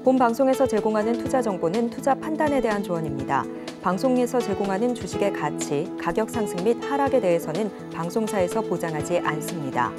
본 방송에서 제공하는 투자 정보는 투자 판단에 대한 조언입니다. 방송에서 제공하는 주식의 가치, 가격 상승 및 하락에 대해서는 방송사에서 보장하지 않습니다.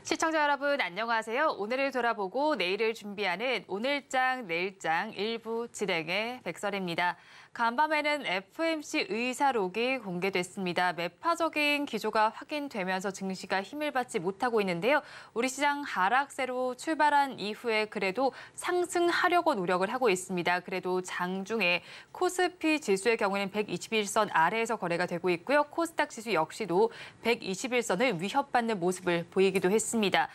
시청자 여러분 안녕하세요. 오늘을 돌아보고 내일을 준비하는 오늘장 내일장 일부 진행의 백설입니다. 간밤에는 FOMC 의사록이 공개됐습니다. 매파적인 기조가 확인되면서 증시가 힘을 받지 못하고 있는데요. 우리 시장 하락세로 출발한 이후에 그래도 상승하려고 노력을 하고 있습니다. 그래도 장중에 코스피 지수의 경우에는 121선 아래에서 거래가 되고 있고요. 코스닥 지수 역시도 121선을 위협받는 모습을 보이기도 했습니다.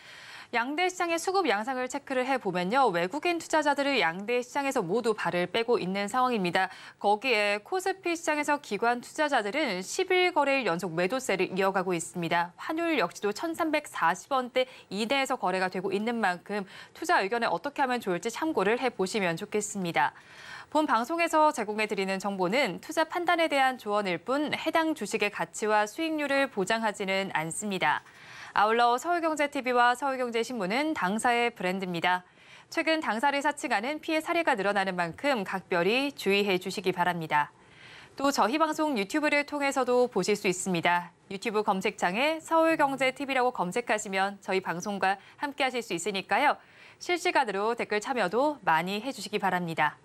양대 시장의 수급 양상을 체크를 해보면요. 외국인 투자자들을 양대 시장에서 모두 발을 빼고 있는 상황입니다. 거기에 코스피 시장에서 기관 투자자들은 10일 연속 매도세를 이어가고 있습니다. 환율 역시도 1,340원대 이내에서 거래가 되고 있는 만큼 투자 의견에 어떻게 하면 좋을지 참고를 해보시면 좋겠습니다. 본 방송에서 제공해드리는 정보는 투자 판단에 대한 조언일 뿐 해당 주식의 가치와 수익률을 보장하지는 않습니다. 아울러 서울경제TV와 서울경제신문은 당사의 브랜드입니다. 최근 당사를 사칭하는 피해 사례가 늘어나는 만큼 각별히 주의해 주시기 바랍니다. 또 저희 방송 유튜브를 통해서도 보실 수 있습니다. 유튜브 검색창에 서울경제TV라고 검색하시면 저희 방송과 함께 하실 수 있으니까요. 실시간으로 댓글 참여도 많이 해주시기 바랍니다.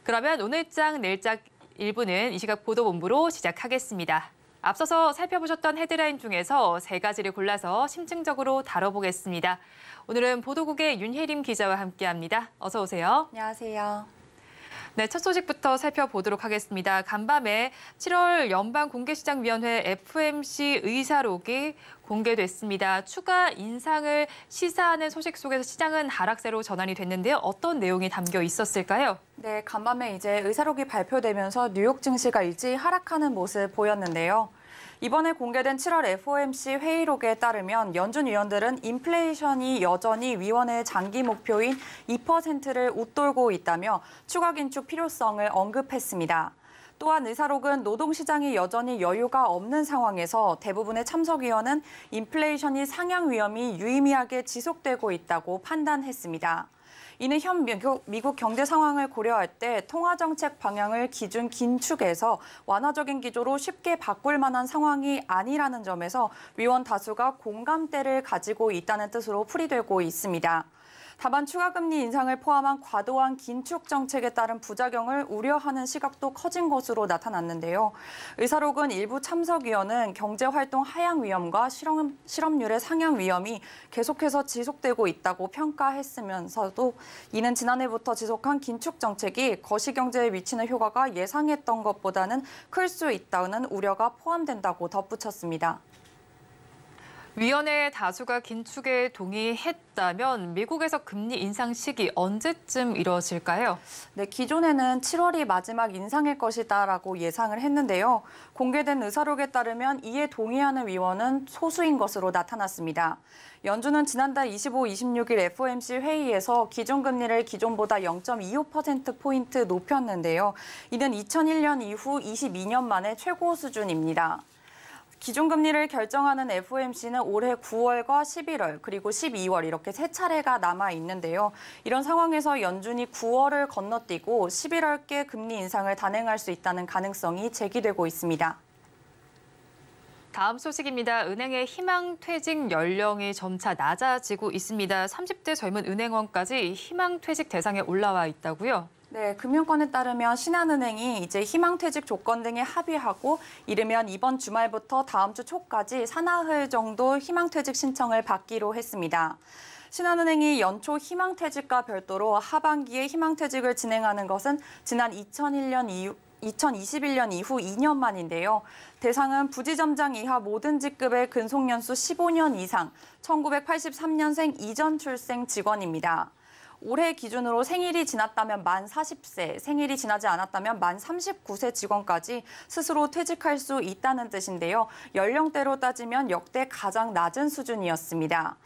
그러면 오늘장 내일장 1부는 이 시각 보도본부로 시작하겠습니다. 앞서서 살펴보셨던 헤드라인 중에서 세 가지를 골라서 심층적으로 다뤄보겠습니다. 오늘은 보도국의 윤혜림 기자와 함께합니다. 어서 오세요. 안녕하세요. 네, 첫 소식부터 살펴보도록 하겠습니다. 간밤에 7월 연방공개시장위원회 FOMC 의사록이 공개됐습니다. 추가 인상을 시사하는 소식 속에서 시장은 하락세로 전환이 됐는데요. 어떤 내용이 담겨 있었을까요? 네, 간밤에 이제 의사록이 발표되면서 뉴욕 증시가 일제히 하락하는 모습 보였는데요. 이번에 공개된 7월 FOMC 회의록에 따르면 연준 위원들은 인플레이션이 여전히 위원회의 장기 목표인 2%를 웃돌고 있다며 추가 긴축 필요성을 언급했습니다. 또한 의사록은 노동시장이 여전히 여유가 없는 상황에서 대부분의 참석위원은 인플레이션이 상향 위험이 유의미하게 지속되고 있다고 판단했습니다. 이는 현 미국 경제 상황을 고려할 때 통화정책 방향을 기준 긴축에서 완화적인 기조로 쉽게 바꿀 만한 상황이 아니라는 점에서 위원 다수가 공감대를 가지고 있다는 뜻으로 풀이되고 있습니다. 다만 추가 금리 인상을 포함한 과도한 긴축 정책에 따른 부작용을 우려하는 시각도 커진 것으로 나타났는데요. 의사록은 일부 참석위원은 경제활동 하향 위험과 실업률의 상향 위험이 계속해서 지속되고 있다고 평가했으면서도 이는 지난해부터 지속한 긴축 정책이 거시경제에 미치는 효과가 예상했던 것보다는 클 수 있다는 우려가 포함된다고 덧붙였습니다. 위원회 다수가 긴축에 동의했다면 미국에서 금리 인상 시기 언제쯤 이뤄질까요? 네, 기존에는 7월이 마지막 인상일 것이다라고 예상을 했는데요. 공개된 의사록에 따르면 이에 동의하는 위원은 소수인 것으로 나타났습니다. 연준은 지난달 25, 26일 FOMC 회의에서 기준금리를 기존보다 0.25%포인트 높였는데요. 이는 2001년 이후 22년 만에 최고 수준입니다. 기준금리를 결정하는 FOMC는 올해 9월과 11월 그리고 12월 이렇게 세 차례가 남아 있는데요. 이런 상황에서 연준이 9월을 건너뛰고 11월께 금리 인상을 단행할 수 있다는 가능성이 제기되고 있습니다. 다음 소식입니다. 은행의 희망퇴직 연령이 점차 낮아지고 있습니다. 30대 젊은 은행원까지 희망퇴직 대상에 올라와 있다고요? 네, 금융권에 따르면 신한은행이 이제 희망퇴직 조건 등에 합의하고 이르면 이번 주말부터 다음 주 초까지 사나흘 정도 희망퇴직 신청을 받기로 했습니다. 신한은행이 연초 희망퇴직과 별도로 하반기에 희망퇴직을 진행하는 것은 지난 2021년 이후 2년 만인데요. 대상은 부지점장 이하 모든 직급의 근속연수 15년 이상, 1983년생 이전 출생 직원입니다. 올해 기준으로 생일이 지났다면 만 40세, 생일이 지나지 않았다면 만 39세 직원까지 스스로 퇴직할 수 있다는 뜻인데요. 연령대로 따지면 역대 가장 낮은 수준이었습니다.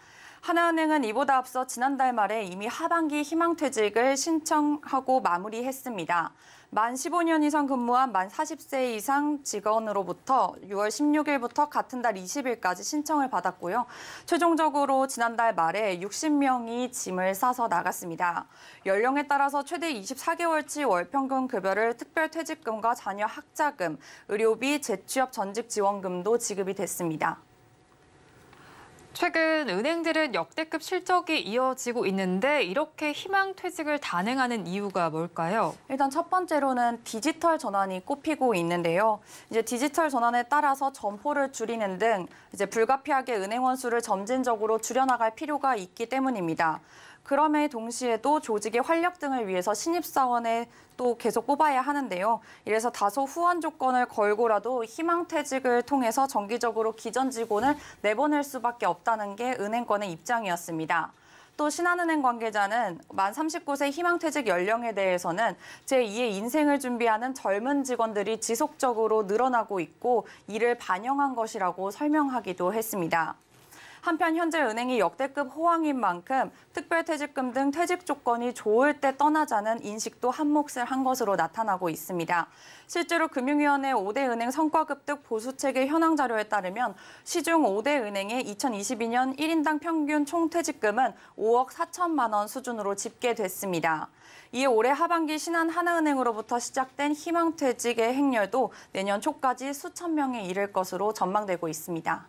하나은행은 이보다 앞서 지난달 말에 이미 하반기 희망퇴직을 신청하고 마무리했습니다. 만 15년 이상 근무한 만 40세 이상 직원으로부터 6월 16일부터 같은 달 20일까지 신청을 받았고요. 최종적으로 지난달 말에 60명이 짐을 싸서 나갔습니다. 연령에 따라서 최대 24개월치 월평균 급여를 특별퇴직금과 자녀 학자금, 의료비, 재취업 전직 지원금도 지급이 됐습니다. 최근 은행들은 역대급 실적이 이어지고 있는데 이렇게 희망퇴직을 단행하는 이유가 뭘까요? 일단 첫 번째로는 디지털 전환이 꼽히고 있는데요. 이제 디지털 전환에 따라서 점포를 줄이는 등 이제 불가피하게 은행원 수를 점진적으로 줄여나갈 필요가 있기 때문입니다. 그럼에 동시에도 조직의 활력 등을 위해서 신입사원에 또 계속 뽑아야 하는데요. 이래서 다소 후한 조건을 걸고라도 희망퇴직을 통해서 정기적으로 기존 직원을 내보낼 수밖에 없다는 게 은행권의 입장이었습니다. 또 신한은행 관계자는 만 39세 희망퇴직 연령에 대해서는 제2의 인생을 준비하는 젊은 직원들이 지속적으로 늘어나고 있고 이를 반영한 것이라고 설명하기도 했습니다. 한편 현재 은행이 역대급 호황인 만큼 특별퇴직금 등 퇴직 조건이 좋을 때 떠나자는 인식도 한몫을 한 것으로 나타나고 있습니다. 실제로 금융위원회 5대 은행 성과급득 보수체계 현황 자료에 따르면 시중 5대 은행의 2022년 1인당 평균 총퇴직금은 5억 4천만 원 수준으로 집계됐습니다. 이에 올해 하반기 신한하나은행으로부터 시작된 희망퇴직의 행렬도 내년 초까지 수천 명에 이를 것으로 전망되고 있습니다.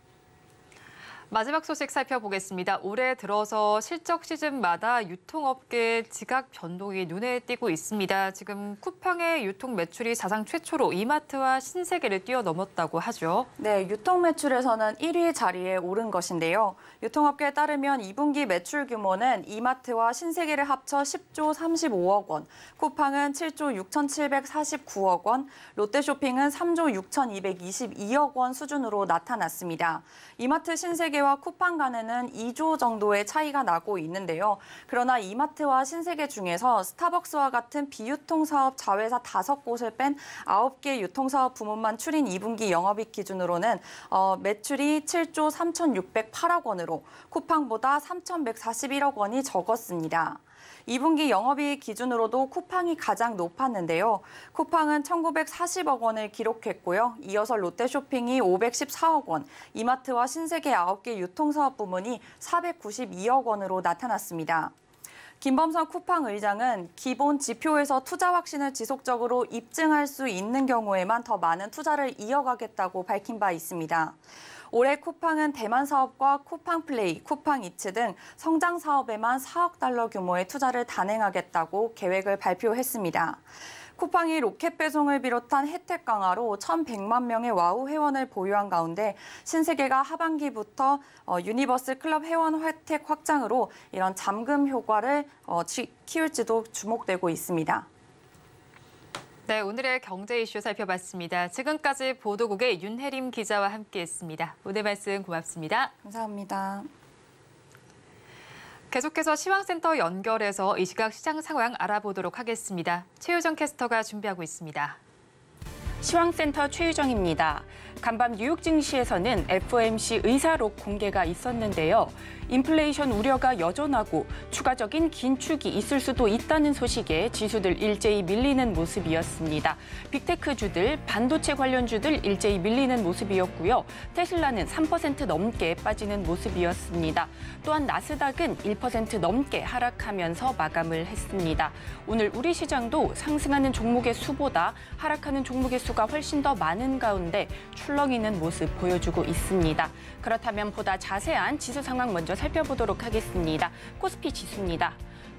마지막 소식 살펴보겠습니다. 올해 들어서 실적 시즌마다 유통업계의 지각 변동이 눈에 띄고 있습니다. 지금 쿠팡의 유통 매출이 사상 최초로 이마트와 신세계를 뛰어넘었다고 하죠. 네, 유통 매출에서는 1위 자리에 오른 것인데요. 유통업계에 따르면 2분기 매출 규모는 이마트와 신세계를 합쳐 10조 35억 원, 쿠팡은 7조 6,749억 원, 롯데쇼핑은 3조 6,222억 원 수준으로 나타났습니다. 이마트, 신세계와 쿠팡 간에는 2조 정도의 차이가 나고 있는데요. 그러나 이마트와 신세계 중에서 스타벅스와 같은 비유통 사업 자회사 5곳을 뺀 9개 유통사업 부문만 추린 2분기 영업이익 기준으로는 매출이 7조 3,608억 원으로 쿠팡보다 3,141억 원이 적었습니다. 2분기 영업이익 기준으로도 쿠팡이 가장 높았는데요. 쿠팡은 1,940억 원을 기록했고요. 이어서 롯데쇼핑이 514억 원, 이마트와 신세계 9개 유통사업 부문이 492억 원으로 나타났습니다. 김범선 쿠팡 의장은 기본 지표에서 투자 확신을 지속적으로 입증할 수 있는 경우에만 더 많은 투자를 이어가겠다고 밝힌 바 있습니다. 올해 쿠팡은 대만 사업과 쿠팡플레이, 쿠팡이츠 등 성장 사업에만 4억 달러 규모의 투자를 단행하겠다고 계획을 발표했습니다. 쿠팡이 로켓 배송을 비롯한 혜택 강화로 1,100만 명의 와우 회원을 보유한 가운데 신세계가 하반기부터 유니버스 클럽 회원 혜택 확장으로 이런 잠금 효과를 키울지도 주목되고 있습니다. 네, 오늘의 경제 이슈 살펴봤습니다. 지금까지 보도국의 윤혜림 기자와 함께했습니다. 오늘 말씀 고맙습니다. 감사합니다. 계속해서 시황센터 연결해서 이 시각 시장 상황 알아보도록 하겠습니다. 최유정 캐스터가 준비하고 있습니다. 시황센터 최유정입니다. 간밤 뉴욕 증시에서는 FOMC 의사록 공개가 있었는데요. 인플레이션 우려가 여전하고 추가적인 긴축이 있을 수도 있다는 소식에 지수들 일제히 밀리는 모습이었습니다. 빅테크주들, 반도체 관련주들 일제히 밀리는 모습이었고요. 테슬라는 3% 넘게 빠지는 모습이었습니다. 또한 나스닥은 1% 넘게 하락하면서 마감을 했습니다. 오늘 우리 시장도 상승하는 종목의 수보다 하락하는 종목의 수가 훨씬 더 많은 가운데 출렁이는 모습 보여주고 있습니다. 그렇다면 보다 자세한 지수 상황 먼저 살펴보도록 하겠습니다. 코스피 지수입니다.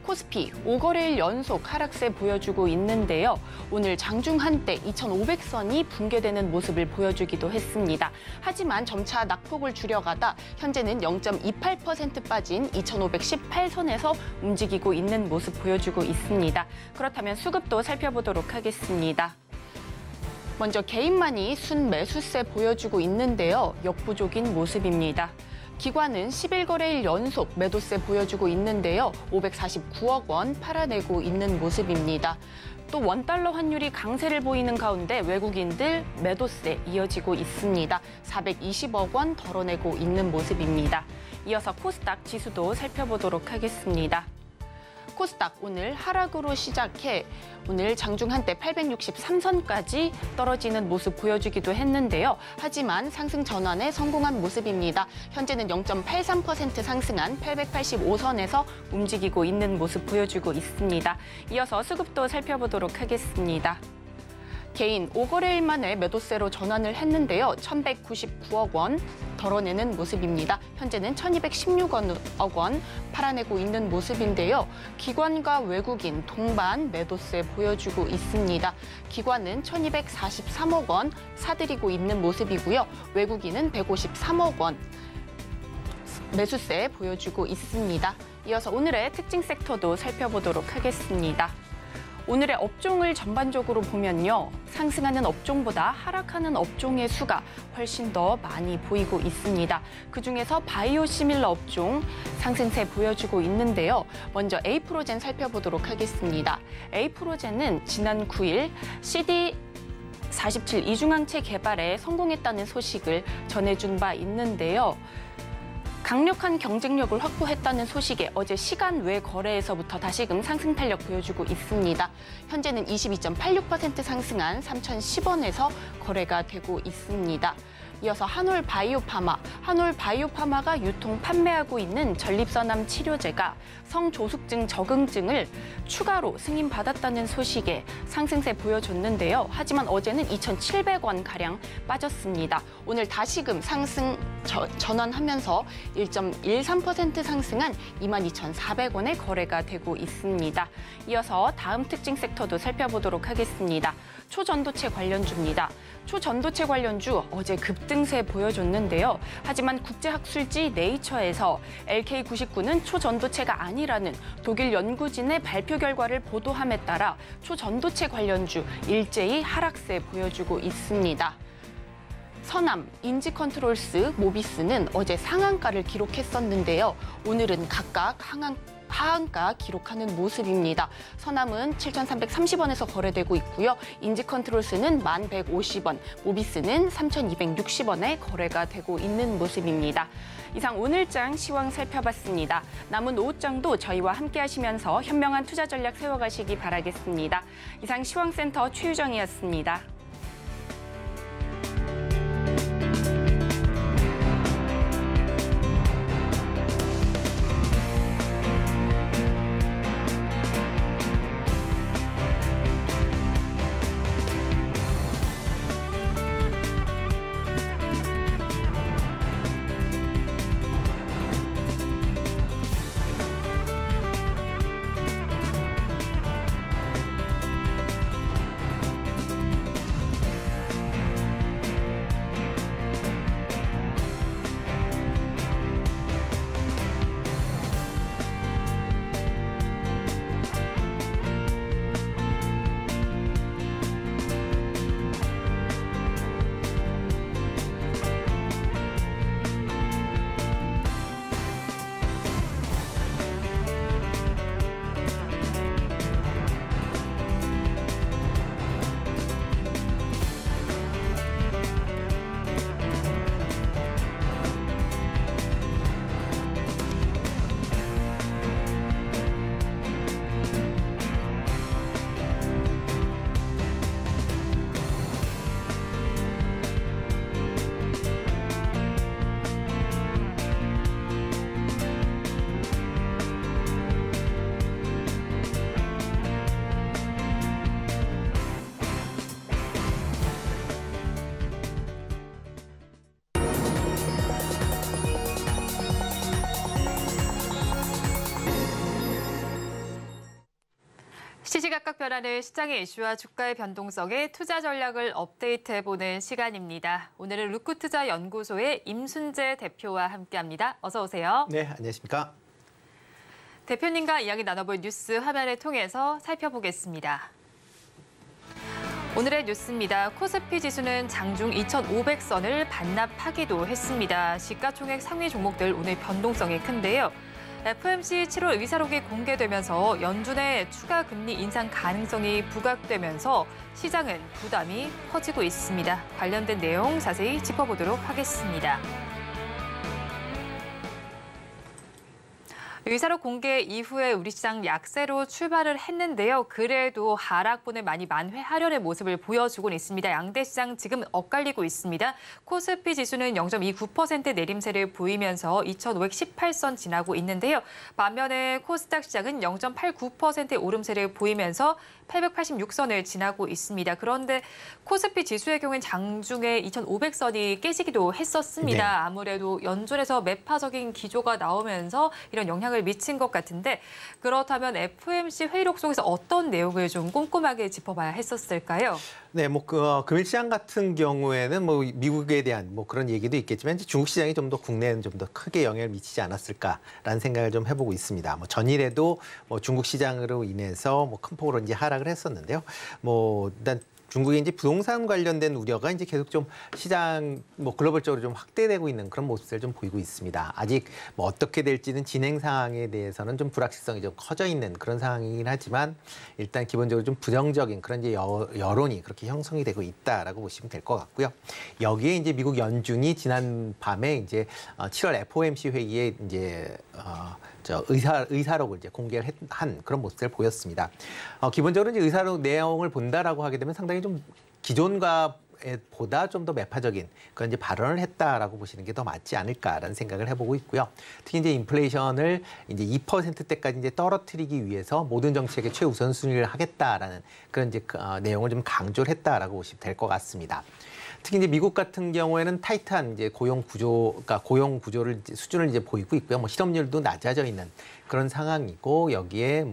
코스피 5거래일 연속 하락세 보여주고 있는데요. 오늘 장중 한때 2,500선이 붕괴되는 모습을 보여주기도 했습니다. 하지만 점차 낙폭을 줄여가다 현재는 0.28% 빠진 2,518선에서 움직이고 있는 모습 보여주고 있습니다. 그렇다면 수급도 살펴보도록 하겠습니다. 먼저 개인만이 순매수세 보여주고 있는데요. 역부족인 모습입니다. 기관은 11거래일 연속 매도세 보여주고 있는데요. 549억 원 팔아내고 있는 모습입니다. 또 원달러 환율이 강세를 보이는 가운데 외국인들 매도세 이어지고 있습니다. 420억 원 덜어내고 있는 모습입니다. 이어서 코스닥 지수도 살펴보도록 하겠습니다. 코스닥 오늘 하락으로 시작해 오늘 장중 한때 863선까지 떨어지는 모습 보여주기도 했는데요. 하지만 상승 전환에 성공한 모습입니다. 현재는 0.83% 상승한 885선에서 움직이고 있는 모습 보여주고 있습니다. 이어서 수급도 살펴보도록 하겠습니다. 개인 5거래일 만에 매도세로 전환을 했는데요. 1,199억 원 덜어내는 모습입니다. 현재는 1,216억 원 팔아내고 있는 모습인데요. 기관과 외국인 동반 매도세 보여주고 있습니다. 기관은 1,243억 원 사들이고 있는 모습이고요. 외국인은 153억 원 매수세 보여주고 있습니다. 이어서 오늘의 특징 섹터도 살펴보도록 하겠습니다. 오늘의 업종을 전반적으로 보면요. 상승하는 업종보다 하락하는 업종의 수가 훨씬 더 많이 보이고 있습니다. 그중에서 바이오 시밀러 업종 상승세 보여주고 있는데요. 먼저 에이프로젠 살펴보도록 하겠습니다. 에이프로젠은 지난 9일 CD47 이중항체 개발에 성공했다는 소식을 전해준 바 있는데요. 강력한 경쟁력을 확보했다는 소식에 어제 시간 외 거래에서부터 다시금 상승 탄력 보여주고 있습니다. 현재는 22.86% 상승한 3,010원에서 거래가 되고 있습니다. 이어서 한올바이오파마. 한올바이오파마가 유통 판매하고 있는 전립선암 치료제가 성조숙증 적응증을 추가로 승인받았다는 소식에 상승세 보여줬는데요. 하지만 어제는 2,700원가량 빠졌습니다. 오늘 다시금 상승 전환하면서 1.13% 상승한 22,400원에 거래가 되고 있습니다. 이어서 다음 특징 섹터도 살펴보도록 하겠습니다. 초전도체 관련주입니다. 초전도체 관련주 어제 급등세 보여줬는데요. 하지만 국제학술지 네이처에서 LK99는 초전도체가 아니라는 독일 연구진의 발표 결과를 보도함에 따라 초전도체 관련주 일제히 하락세 보여주고 있습니다. 서남, 인지컨트롤스, 모비스는 어제 상한가를 기록했었는데요. 오늘은 각각 하한가 기록하는 모습입니다. 서남은 7,330원에서 거래되고 있고요. 인지컨트롤스는 1,150원, 모비스는 3,260원에 거래가 되고 있는 모습입니다. 이상 오늘장 시황 살펴봤습니다. 남은 오후장도 저희와 함께 하시면서 현명한 투자 전략 세워가시기 바라겠습니다. 이상 시황센터 최유정이었습니다. 시시각각 변하는 시장의 이슈와 주가의 변동성에 투자 전략을 업데이트해보는 시간입니다. 오늘은 루크투자연구소의 임순재 대표와 함께합니다. 어서 오세요. 네, 안녕하십니까. 대표님과 이야기 나눠볼 뉴스 화면을 통해서 살펴보겠습니다. 오늘의 뉴스입니다. 코스피 지수는 장중 2,500선을 반납하기도 했습니다. 시가총액 상위 종목들 오늘 변동성이 큰데요. FOMC 7월 의사록이 공개되면서 연준의 추가 금리 인상 가능성이 부각되면서 시장은 부담이 커지고 있습니다. 관련된 내용 자세히 짚어보도록 하겠습니다. 의사록 공개 이후에 우리 시장 약세로 출발을 했는데요. 그래도 하락분을 많이 만회하려는 모습을 보여주고는 있습니다. 양대 시장 지금 엇갈리고 있습니다. 코스피 지수는 0.29% 내림세를 보이면서 2,518선 지나고 있는데요. 반면에 코스닥 시장은 0.89%의 오름세를 보이면서 886선을 지나고 있습니다. 그런데 코스피 지수의 경우엔 장중에 2,500선이 깨지기도 했었습니다. 네. 아무래도 연준에서 매파적인 기조가 나오면서 이런 영향을 미친 것 같은데 그렇다면 FOMC 회의록 속에서 어떤 내용을 좀 꼼꼼하게 짚어봐야 했었을까요? 네, 금일 시장 같은 경우에는 미국에 대한 그런 얘기도 있겠지만 중국 시장이 좀 더 국내에는 좀 더 크게 영향을 미치지 않았을까라는 생각을 좀 해보고 있습니다. 전일에도 중국 시장으로 인해서 큰 폭으로 이제 하락을 했었는데요. 일단 중국의 이제 부동산 관련된 우려가 이제 계속 좀 시장 글로벌적으로 좀 확대되고 있는 그런 모습을 좀 보이고 있습니다. 아직 어떻게 될지는 진행 상황에 대해서는 좀 불확실성이 좀 커져 있는 그런 상황이긴 하지만 일단 기본적으로 좀 부정적인 그런 이제 여론이 그렇게 형성이 되고 있다라고 보시면 될 것 같고요. 여기에 이제 미국 연준이 지난 밤에 이제 7월 FOMC 회의에 이제 의사록을 이제 공개를 한 그런 모습을 보였습니다. 기본적으로 이제 의사록 내용을 본다라고 하게 되면 상당히 좀 기존과 보다 좀 더 매파적인 그런 이제 발언을 했다라고 보시는 게 더 맞지 않을까라는 생각을 해보고 있고요. 특히 이제 인플레이션을 이제 2%대까지 이제 떨어뜨리기 위해서 모든 정책의 최우선 순위를 하겠다라는 그런 이제 내용을 좀 강조를 했다라고 보시면 될 것 같습니다. 특히 이제 미국 같은 경우에는 타이트한 이제 고용 구조를 수준을 이제 보이고 있고요. 실업률도 낮아져 있는 그런 상황이고 여기에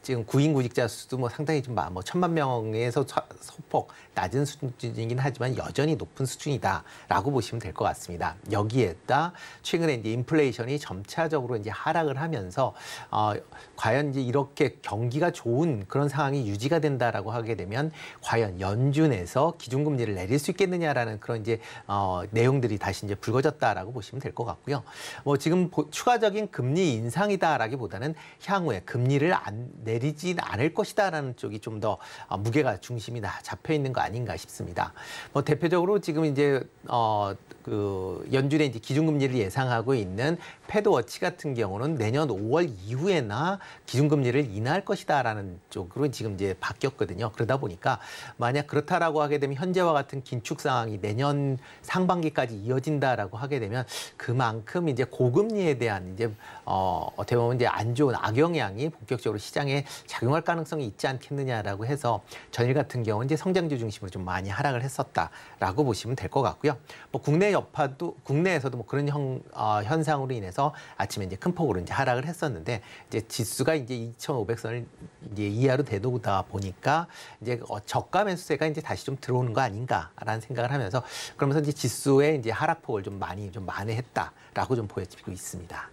지금 구인 구직자 수도 상당히 좀 1,000만 명에서 소폭 낮은 수준이긴 하지만 여전히 높은 수준이다라고 보시면 될 것 같습니다. 여기에다 최근에 이제 인플레이션이 점차적으로 이제 하락을 하면서 과연 이제 이렇게 경기가 좋은 그런 상황이 유지가 된다라고 하게 되면 과연 연준에서 기준금리를 내릴 수 있겠느냐라는 그런 이제 내용들이 다시 이제 불거졌다라고 보시면 될 것 같고요. 지금 추가적인 금리 인상이다라기보다는 향후에 금리를 내리진 않을 것이다라는 쪽이 좀 더 무게가 중심이 잡혀 있는 거 아닌가 싶습니다. 대표적으로 지금 이제 연준의 이제 기준금리를 예상하고 있는 패드워치 같은 경우는 내년 5월 이후에나 기준금리를 인하할 것이다라는 쪽으로 지금 이제 바뀌었거든요. 그러다 보니까 만약 그렇다라고 하게 되면 현재와 같은 긴축 상황이 내년 상반기까지 이어진다라고 하게 되면 그만큼 이제 고금리에 대한 이제 어떻게 보면 이제 안 좋은 악영향이 본격적으로 시장에 작용할 가능성이 있지 않겠느냐라고 해서 전일 같은 경우는 이제 성장주 중심으로 좀 많이 하락을 했었다라고 보시면 될 것 같고요. 국내 여파도 국내에서도 그런 현상으로 인해서 아침에 이제 큰 폭으로 이제 하락을 했었는데 이제 지수가 이제 2,500선을 이제 이하로 되다 보니까 이제 저가 매수세가 이제 다시 좀 들어오는 거 아닌가라는 생각을 하면서 그러면서 이제 지수의 이제 하락폭을 좀 만회했다라고 좀 보여지고 있습니다.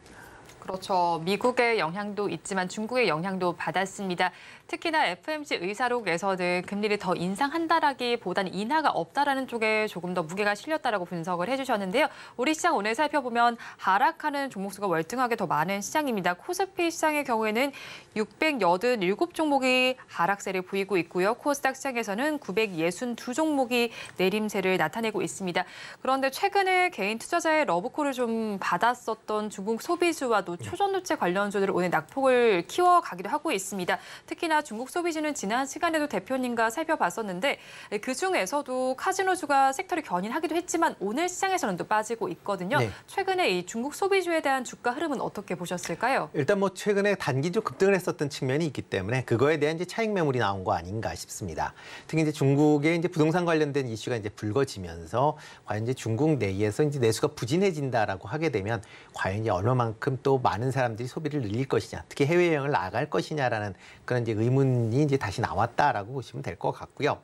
그렇죠. 미국의 영향도 있지만 중국의 영향도 받았습니다. 특히나 FOMC 의사록에서는 금리를 더 인상한다라기보다는 인하가 없다라는 쪽에 조금 더 무게가 실렸다라고 분석을 해주셨는데요. 우리 시장 오늘 살펴보면 하락하는 종목수가 월등하게 더 많은 시장입니다. 코스피 시장의 경우에는 687종목이 하락세를 보이고 있고요. 코스닥 시장에서는 962종목이 내림세를 나타내고 있습니다. 그런데 최근에 개인 투자자의 러브콜을 좀 받았었던 중국 소비주와도 초전도체 관련주들을 오늘 낙폭을 키워가기도 하고 있습니다. 특히나 중국 소비주는 지난 시간에도 대표님과 살펴봤었는데 그중에서도 카지노주가 섹터를 견인하기도 했지만 오늘 시장에서는 또 빠지고 있거든요. 네. 최근에 이 중국 소비주에 대한 주가 흐름은 어떻게 보셨을까요? 일단 최근에 단기적 급등을 했었던 측면이 있기 때문에 그거에 대한 이제 차익 매물이 나온 거 아닌가 싶습니다. 특히 이제 중국의 이제 부동산 관련된 이슈가 이제 불거지면서 과연 이제 중국 내에서 이제 내수가 부진해진다라고 하게 되면 과연 이제 얼마만큼 또 많은 사람들이 소비를 늘릴 것이냐, 특히 해외여행을 나갈 것이냐라는 그런 이제 의문이 이제 다시 나왔다라고 보시면 될 것 같고요.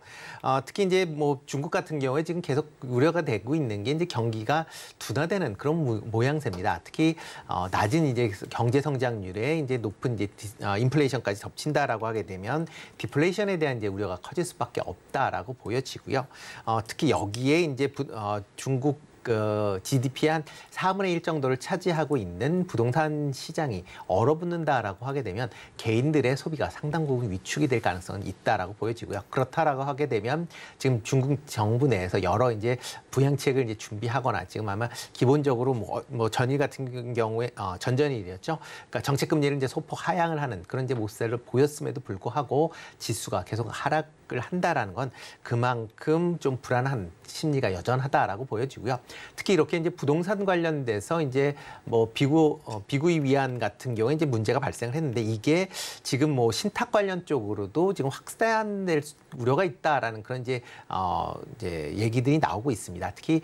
특히 이제 뭐 중국 같은 경우에 지금 계속 우려가 되고 있는 게 이제 경기가 둔화되는 그런 모양새입니다. 특히 낮은 이제 경제 성장률에 이제 높은 이제 인플레이션까지 덮친다라고 하게 되면 디플레이션에 대한 이제 우려가 커질 수밖에 없다라고 보여지고요. 특히 여기에 이제 중국 GDP의 한 4분의 1 정도를 차지하고 있는 부동산 시장이 얼어붙는다라고 하게 되면 개인들의 소비가 상당 부분 위축이 될 가능성은 있다라고 보여지고요. 그렇다라고 하게 되면 지금 중국 정부 내에서 여러 이제 부양책을 이제 준비하거나 지금 아마 기본적으로 뭐 전일 같은 경우에 전전일이었죠. 그러니까 정책 금리를 이제 소폭 하향을 하는 그런 이제 모습을 보였음에도 불구하고 지수가 계속 하락을 한다라는 건 그만큼 좀 불안한 심리가 여전하다라고 보여지고요. 특히 이렇게 이제 부동산 관련돼서 이제 뭐 비구이 위안 같은 경우에 이제 문제가 발생을 했는데 이게 지금 뭐 신탁 관련 쪽으로도 지금 확산될 우려가 있다라는 그런 이제 얘기들이 나오고 있습니다. 특히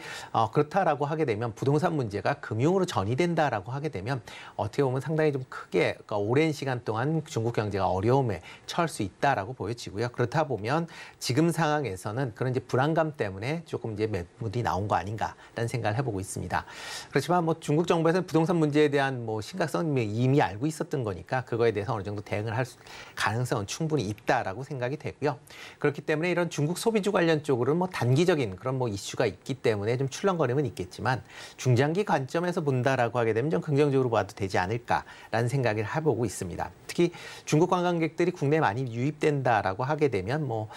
그렇다라고 하게 되면 부동산 문제가 금융으로 전이된다라고 하게 되면 어떻게 보면 상당히 좀 크게 그러니까 오랜 시간 동안 중국 경제가 어려움에 처할 수 있다라고 보여지고요. 그렇다 보면 지금 상황에서는 그런 이제 불안감 때문에 조금 이제 매물이 나온 거 아닌가라는 생각을 해보고 있습니다. 그렇지만 뭐 중국 정부에서는 부동산 문제에 대한 뭐 심각성은 이미 알고 있었던 거니까 그거에 대해서 어느 정도 대응을 할 가능성은 충분히 있다라고 생각이 되고요. 그렇기 때문에 이런 중국 소비주 관련 쪽으로는 뭐 단기적인 그런 뭐 이슈가 있기 때문에 좀 출렁거림은 있겠지만 중장기 관점에서 본다라고 하게 되면 좀 긍정적으로 봐도 되지 않을까라는 생각을 해보고 있습니다. 특히 중국 관광객들이 국내에 많이 유입된다라고 하게 되면 뭐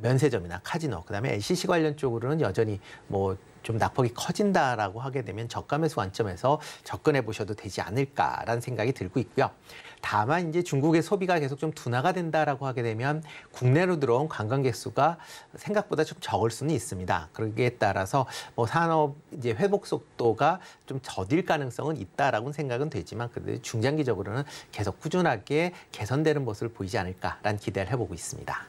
면세점이나 카지노, 그다음에 LCC 관련 쪽으로는 여전히 뭐 좀 낙폭이 커진다라고 하게 되면 저가 매수 관점에서 접근해 보셔도 되지 않을까라는 생각이 들고 있고요. 다만 이제 중국의 소비가 계속 좀 둔화가 된다라고 하게 되면 국내로 들어온 관광객 수가 생각보다 좀 적을 수는 있습니다. 그러기에 따라서 뭐 산업 이제 회복 속도가 좀 더딜 가능성은 있다라고 생각은 되지만 그래도 중장기적으로는 계속 꾸준하게 개선되는 모습을 보이지 않을까라는 기대를 해보고 있습니다.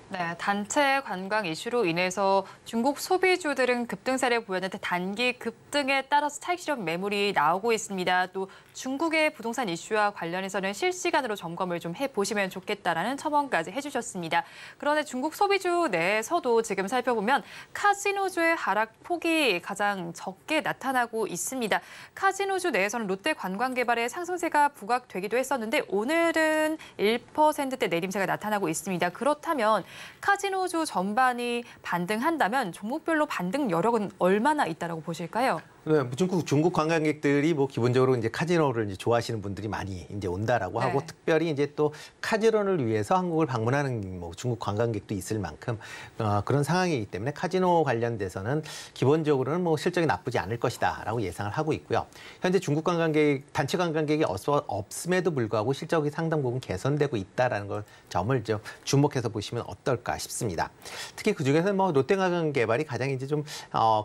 네, 단체 관광 이슈로 인해서 중국 소비주들은 급등세를 보였는데 단기 급등에 따라서 차익 실현 매물이 나오고 있습니다. 또 중국의 부동산 이슈와 관련해서는 실시간으로 점검을 좀 해보시면 좋겠다라는 첨언까지 해주셨습니다. 그런데 중국 소비주 내에서도 지금 살펴보면 카지노주의 하락폭이 가장 적게 나타나고 있습니다. 카지노주 내에서는 롯데 관광개발의 상승세가 부각되기도 했었는데 오늘은 1%대 내림세가 나타나고 있습니다. 그렇다면 카지노주 전반이 반등한다면 종목별로 반등 여력은 얼마나 있다라고 보실까요? 네, 중국 관광객들이 뭐 기본적으로 이제 카지노를 이제 좋아하시는 분들이 많이 이제 온다라고 하고 네. 특별히 이제 또 카지노를 위해서 한국을 방문하는 뭐 중국 관광객도 있을 만큼 그런 상황이기 때문에 카지노 관련돼서는 기본적으로는 뭐 실적이 나쁘지 않을 것이다라고 예상을 하고 있고요. 현재 중국 관광객 단체 관광객이 없음에도 불구하고 실적이 상당 부분 개선되고 있다라는 걸 점을 좀 주목해서 보시면 어떨까 싶습니다. 특히 그 중에서는 뭐 롯데관광개발이 가장 이제 좀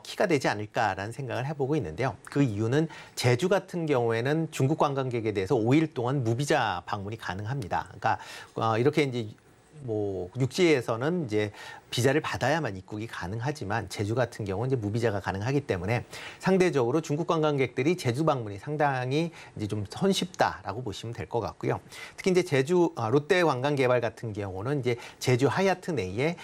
키가 되지 않을까라는 생각을 해보고 있는데요. 그 이유는 제주 같은 경우에는 중국 관광객에 대해서 5일 동안 무비자 방문이 가능합니다. 그러니까 이렇게 이제 뭐 육지에서는 이제 비자를 받아야만 입국이 가능하지만 제주 같은 경우는 이제 무비자가 가능하기 때문에 상대적으로 중국 관광객들이 제주 방문이 상당히 이제 좀 손쉽다라고 보시면 될 것 같고요. 특히 이제 제주 롯데 관광개발 같은 경우는 이제 제주 하얏트 내에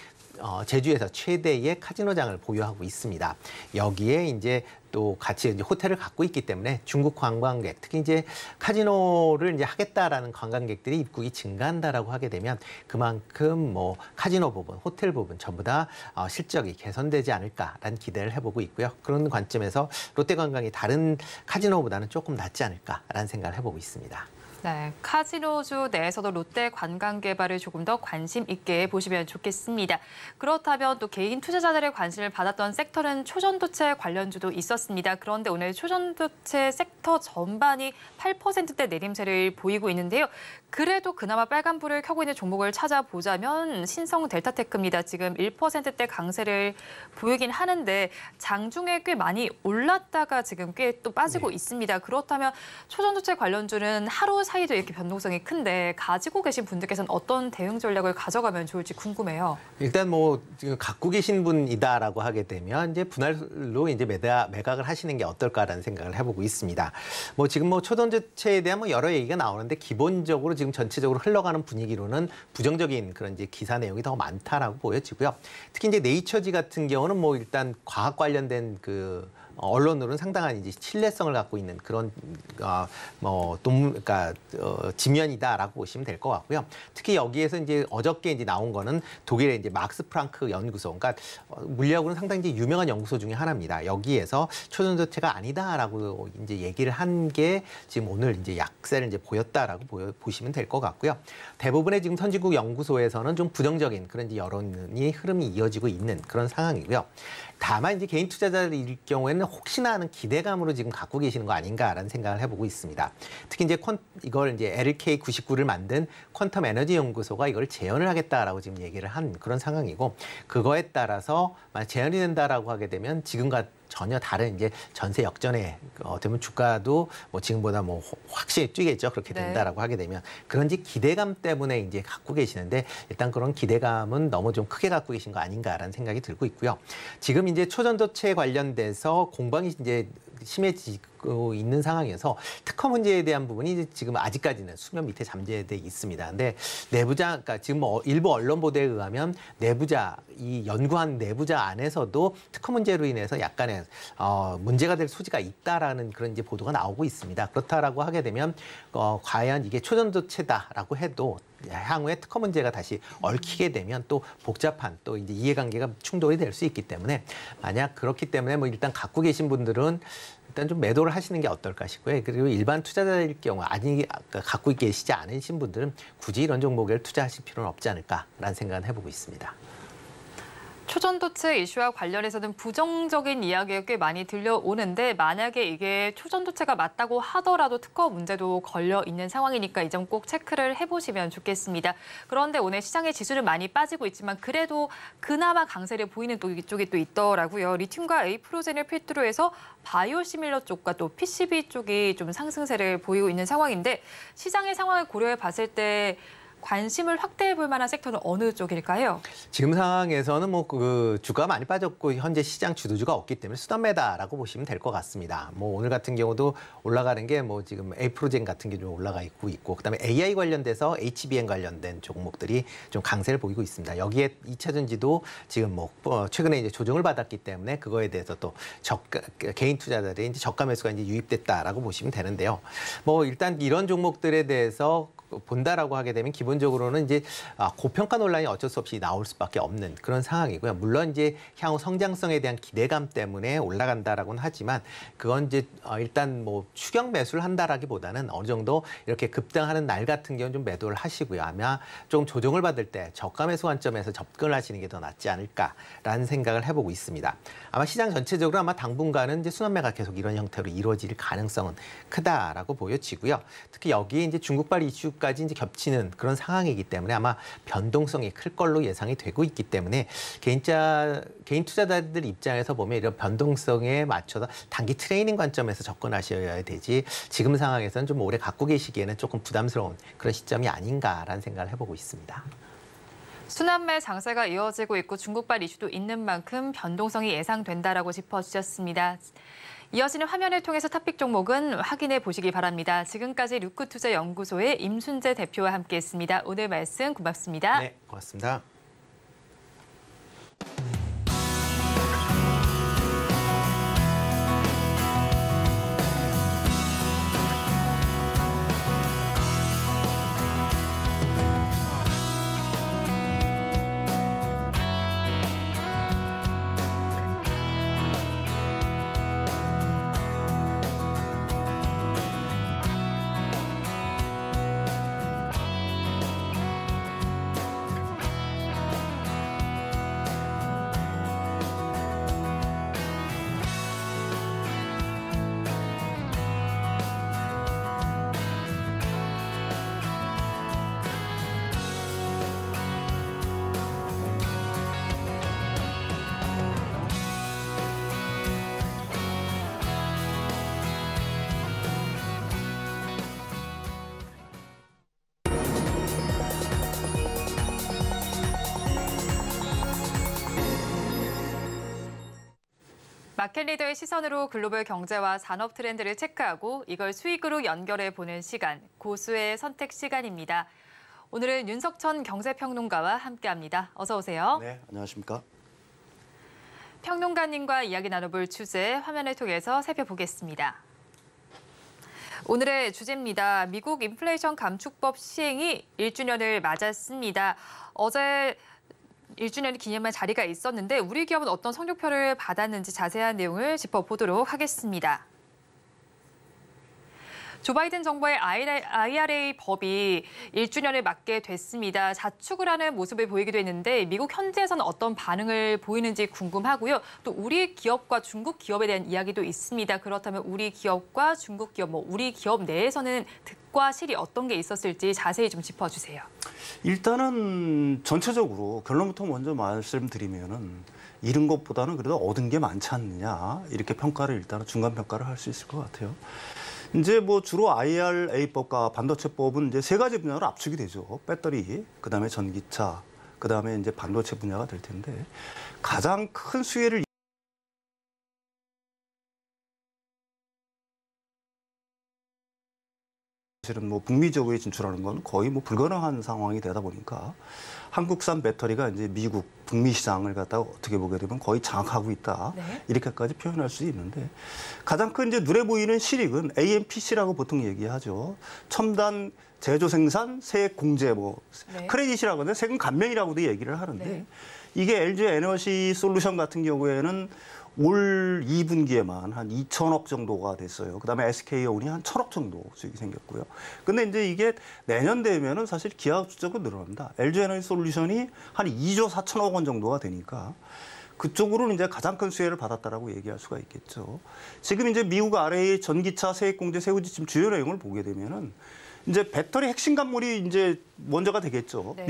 제주에서 최대의 카지노장을 보유하고 있습니다. 여기에 이제 또 같이 이제 호텔을 갖고 있기 때문에 중국 관광객, 특히 이제 카지노를 이제 하겠다라는 관광객들이 입국이 증가한다라고 하게 되면 그만큼 뭐 카지노 부분, 호텔 부분 전부 다 실적이 개선되지 않을까라는 기대를 해보고 있고요. 그런 관점에서 롯데관광이 다른 카지노보다는 조금 낫지 않을까라는 생각을 해보고 있습니다. 네, 카지노주 내에서도 롯데 관광개발을 조금 더 관심 있게 보시면 좋겠습니다. 그렇다면 또 개인 투자자들의 관심을 받았던 섹터는 초전도체 관련주도 있었습니다. 그런데 오늘 초전도체 섹터 전반이 8%대 내림세를 보이고 있는데요. 그래도 그나마 빨간불을 켜고 있는 종목을 찾아보자면 신성 델타테크입니다. 지금 1%대 강세를 보이긴 하는데 장중에 꽤 많이 올랐다가 지금 꽤 또 빠지고 있습니다. 그렇다면 초전도체 관련주는 하루 사이도 이렇게 변동성이 큰데 가지고 계신 분들께서는 어떤 대응 전략을 가져가면 좋을지 궁금해요. 일단 뭐 지금 갖고 계신 분이다라고 하게 되면 이제 분할로 이제 매각을 하시는 게 어떨까라는 생각을 해보고 있습니다. 뭐 지금 뭐 초전도체에 대한 뭐 여러 얘기가 나오는데 기본적으로 지금 전체적으로 흘러가는 분위기로는 부정적인 그런 이제 기사 내용이 더 많다라고 보여지고요. 특히 이제 네이처지 같은 경우는 뭐 일단 과학 관련된 그 언론으로는 상당한 이제 신뢰성을 갖고 있는 그런 그러니까 지면이다라고 보시면 될 것 같고요. 특히 여기에서 이제 어저께 이제 나온 거는 독일의 이제 막스 프랑크 연구소, 그러니까 물리학으로는 상당히 이제 유명한 연구소 중에 하나입니다. 여기에서 초전도체가 아니다라고 이제 얘기를 한 게 지금 오늘 이제 약세를 이제 보였다라고 보시면 될 것 같고요. 대부분의 지금 선진국 연구소에서는 좀 부정적인 그런 이제 여론이 흐름이 이어지고 있는 그런 상황이고요. 다만 이제 개인 투자자일 경우에는 혹시나 하는 기대감으로 지금 갖고 계시는 거 아닌가라는 생각을 해보고 있습니다. 특히 이제 이걸 이제 LK99를 만든 퀀텀 에너지 연구소가 이걸 재현을 하겠다라고 지금 얘기를 한 그런 상황이고, 그거에 따라서 만약 재현이 된다라고 하게 되면 지금과 전혀 다른 이제 전세 역전에 어쩌면 주가도 뭐 지금보다 뭐 확실히 뛰겠죠. 그렇게 된다라고 하게 되면 그런지 기대감 때문에 이제 갖고 계시는데, 일단 그런 기대감은 너무 좀 크게 갖고 계신 거 아닌가라는 생각이 들고 있고요. 지금 이제 초전도체 관련돼서 공방이 이제 심해지고 있는 상황에서 특허 문제에 대한 부분이 지금 아직까지는 수면 밑에 잠재돼 있습니다. 근데 내부자, 그러니까 지금 뭐 일부 언론 보도에 의하면 내부자, 이 연구한 내부자 안에서도 특허 문제로 인해서 약간의 문제가 될 소지가 있다라는 그런 이제 보도가 나오고 있습니다. 그렇다라고 하게 되면 과연 이게 초전도체다라고 해도 향후에 특허 문제가 다시 얽히게 되면 또 복잡한 또 이제 이해관계가 충돌이 될 수 있기 때문에, 만약 그렇기 때문에 뭐 일단 갖고 계신 분들은 일단 좀 매도를 하시는 게 어떨까 싶고요. 그리고 일반 투자자일 경우 갖고 계시지 않으신 분들은 굳이 이런 종목에 투자하실 필요는 없지 않을까라는 생각을 해보고 있습니다. 초전도체 이슈와 관련해서는 부정적인 이야기가 꽤 많이 들려오는데, 만약에 이게 초전도체가 맞다고 하더라도 특허 문제도 걸려 있는 상황이니까 이 점 꼭 체크를 해보시면 좋겠습니다. 그런데 오늘 시장의 지수는 많이 빠지고 있지만 그래도 그나마 강세를 보이는 또 이쪽이 또 있더라고요. 리튬과 에이프로젠을 필두로 해서 바이오 시밀러 쪽과 또 PCB 쪽이 좀 상승세를 보이고 있는 상황인데, 시장의 상황을 고려해 봤을 때 관심을 확대해 볼 만한 섹터는 어느 쪽일까요? 지금 상황에서는 뭐 그 주가가 많이 빠졌고 현재 시장 주도주가 없기 때문에 수단매다라고 보시면 될 것 같습니다. 뭐 오늘 같은 경우도 올라가는 게 뭐 지금 에이프로젠 같은 게 좀 올라가 있고 그다음에 AI 관련돼서 HBM 관련된 종목들이 좀 강세를 보이고 있습니다. 여기에 2차 전지도 지금 뭐 최근에 이제 조정을 받았기 때문에 그거에 대해서 또 개인 투자자들이 이제 저가 매수가 이제 유입됐다라고 보시면 되는데요. 뭐 일단 이런 종목들에 대해서 본다라고 하게 되면 기본적으로는 이제 고평가 논란이 어쩔 수 없이 나올 수밖에 없는 그런 상황이고요. 물론 이제 향후 성장성에 대한 기대감 때문에 올라간다라고는 하지만, 그건 이제 일단 뭐 추격 매수를 한다라기보다는 어느 정도 이렇게 급등하는 날 같은 경우는 좀 매도를 하시고요. 아마 좀 조정을 받을 때 저가 매수 관점에서 접근을 하시는 게 더 낫지 않을까라는 생각을 해보고 있습니다. 아마 시장 전체적으로 아마 당분간은 이제 순환매가 계속 이런 형태로 이루어질 가능성은 크다라고 보여지고요. 특히 여기에 이제 중국발 이슈까지 이제 겹치는 그런 상황이기 때문에 아마 변동성이 클 걸로 예상이 되고 있기 때문에 개인 투자자들 입장에서 보면 이런 변동성에 맞춰서 단기 트레이닝 관점에서 접근하셔야 되지, 지금 상황에서는 좀 오래 갖고 계시기에는 조금 부담스러운 그런 시점이 아닌가라는 생각을 해보고 있습니다. 순환매 장세가 이어지고 있고 중국발 이슈도 있는 만큼 변동성이 예상된다라고 짚어주셨습니다. 이어지는 화면을 통해서 탑픽 종목은 확인해 보시기 바랍니다. 지금까지 루크투자연구소의 임순재 대표와 함께했습니다. 오늘 말씀 고맙습니다. 네, 고맙습니다. 마켓 리더의 시선으로 글로벌 경제와 산업 트렌드를 체크하고 이걸 수익으로 연결해 보는 시간, 고수의 선택 시간입니다. 오늘은 윤석천 경제평론가와 함께합니다. 어서 오세요. 네, 안녕하십니까. 평론가님과 이야기 나눠볼 주제 화면을 통해서 살펴보겠습니다. 오늘의 주제입니다. 미국 인플레이션 감축법 시행이 1주년을 맞았습니다. 어제 1주년을 기념한 자리가 있었는데 우리 기업은 어떤 성적표를 받았는지 자세한 내용을 짚어보도록 하겠습니다. 조 바이든 정부의 IRA 법이 1주년을 맞게 됐습니다. 자축을 하는 모습을 보이기도 했는데 미국 현지에서는 어떤 반응을 보이는지 궁금하고요. 또 우리 기업과 중국 기업에 대한 이야기도 있습니다. 그렇다면 우리 기업과 중국 기업, 우리 기업 내에서는 득과 실이 어떤 게 있었을지 자세히 좀 짚어주세요. 일단은 전체적으로 결론부터 먼저 말씀드리면은 잃은 것보다는 그래도 얻은 게 많지 않느냐 이렇게 평가를 일단은 중간 평가를 할 수 있을 것 같아요. 이제 뭐 주로 IRA법과 반도체법은 이제 세 가지 분야로 압축이 되죠. 배터리, 그다음에 전기차, 그다음에 이제 반도체 분야가 될 텐데 가장 큰 수혜를 사실은 뭐 북미 지역에 진출하는 건 거의 뭐 불가능한 상황이 되다 보니까 한국산 배터리가 이제 미국, 북미 시장을 갖다가 어떻게 보게 되면 거의 장악하고 있다. 네. 이렇게까지 표현할 수 있는데 가장 큰 이제 눈에 보이는 실익은 AMPC라고 보통 얘기하죠. 첨단 제조 생산 세액 공제 네. 크레딧이라고 하는데 세금 감면이라고도 얘기를 하는데 네. 이게 LG 에너지 솔루션 같은 경우에는 올 2분기에만 한 2천억 정도가 됐어요. 그다음에 SK온이 한 1,000억 정도 수익이 생겼고요. 근데 이제 이게 내년 되면은 사실 기하급수적으로 늘어납니다. LG 에너지 솔루션이 한 2조 4천억 원 정도가 되니까 그쪽으로는 이제 가장 큰 수혜를 받았다라고 얘기할 수가 있겠죠. 지금 이제 미국 RA 전기차 세액공제 세우지 지금 주요 내용을 보게 되면은 이제 배터리 핵심 광물이 이제 먼저가 되겠죠. 네.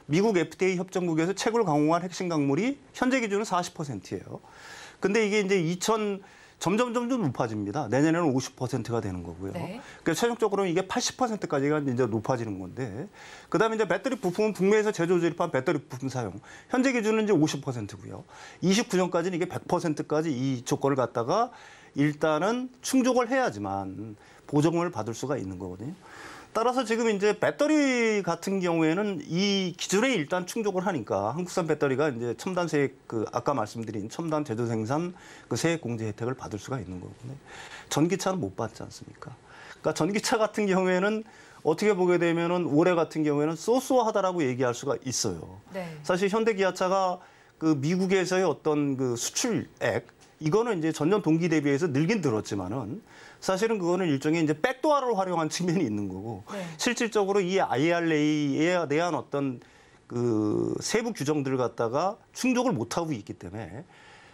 미국 FDA 협정국에서 채굴 강화한 핵심 광물이 현재 기준은 40%예요. 근데 이게 이제 점점 높아집니다. 내년에는 50%가 되는 거고요. 네. 그러니까 최종적으로는 이게 80%까지가 이제 높아지는 건데, 그다음에 이제 배터리 부품은 북미에서 제조 조립한 배터리 부품 사용. 현재 기준은 이제 50%고요. 29년까지는 이게 100%까지 이 조건을 갖다가 일단은 충족을 해야지만 보조금을 받을 수가 있는 거거든요. 따라서 지금 이제 배터리 같은 경우에는 이 기준에 일단 충족을 하니까 한국산 배터리가 이제 첨단 세액 아까 말씀드린 첨단 제조 생산 그 세액 공제 혜택을 받을 수가 있는 거거든요. 전기차는 못 받지 않습니까? 그러니까 전기차 같은 경우에는 어떻게 보게 되면은 올해 같은 경우에는 쏘쏘하다라고 얘기할 수가 있어요. 네. 사실 현대기아차가 그 미국에서의 어떤 그 수출액 이거는 이제 전년 동기 대비해서 늘긴 늘었지만은 사실은 그거는 일종의 이제 백도어를 활용한 측면이 있는 거고 네. 실질적으로 이 IRA에 대한 어떤 그 세부 규정들을 갖다가 충족을 못하고 있기 때문에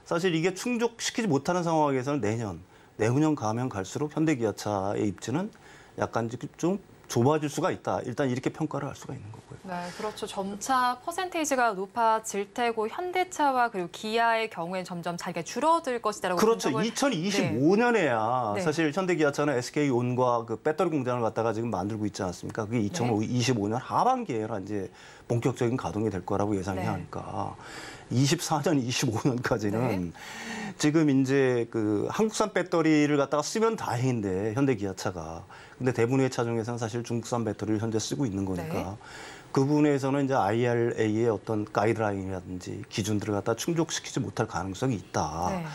사실 이게 충족시키지 못하는 상황에서는 내후년 가면 갈수록 현대기아차의 입지는 약간 좀 좁아질 수가 있다. 일단 이렇게 평가를 할 수가 있는 거고요. 네, 그렇죠. 점차 퍼센테이지가 높아질 테고 현대차와 그리고 기아의 경우에는 점점 자기가 줄어들 것이다라고 그렇죠. 분석을 2025년에야 네. 사실 현대기아차는 SK온과 그 배터리 공장을 갖다가 지금 만들고 있지 않습니까? 그게 2025년 하반기에나 이제 본격적인 가동이 될 거라고 예상이 네. 하니까 24년, 25년까지는 네. 지금 이제 그 한국산 배터리를 갖다가 쓰면 다행인데 현대기아차가 근데 대부분의 차 중에서는 사실 중국산 배터리를 현재 쓰고 있는 거니까 네. 그 부분에서는 이제 IRA의 어떤 가이드라인이라든지 기준들을 갖다 충족시키지 못할 가능성이 있다. 네.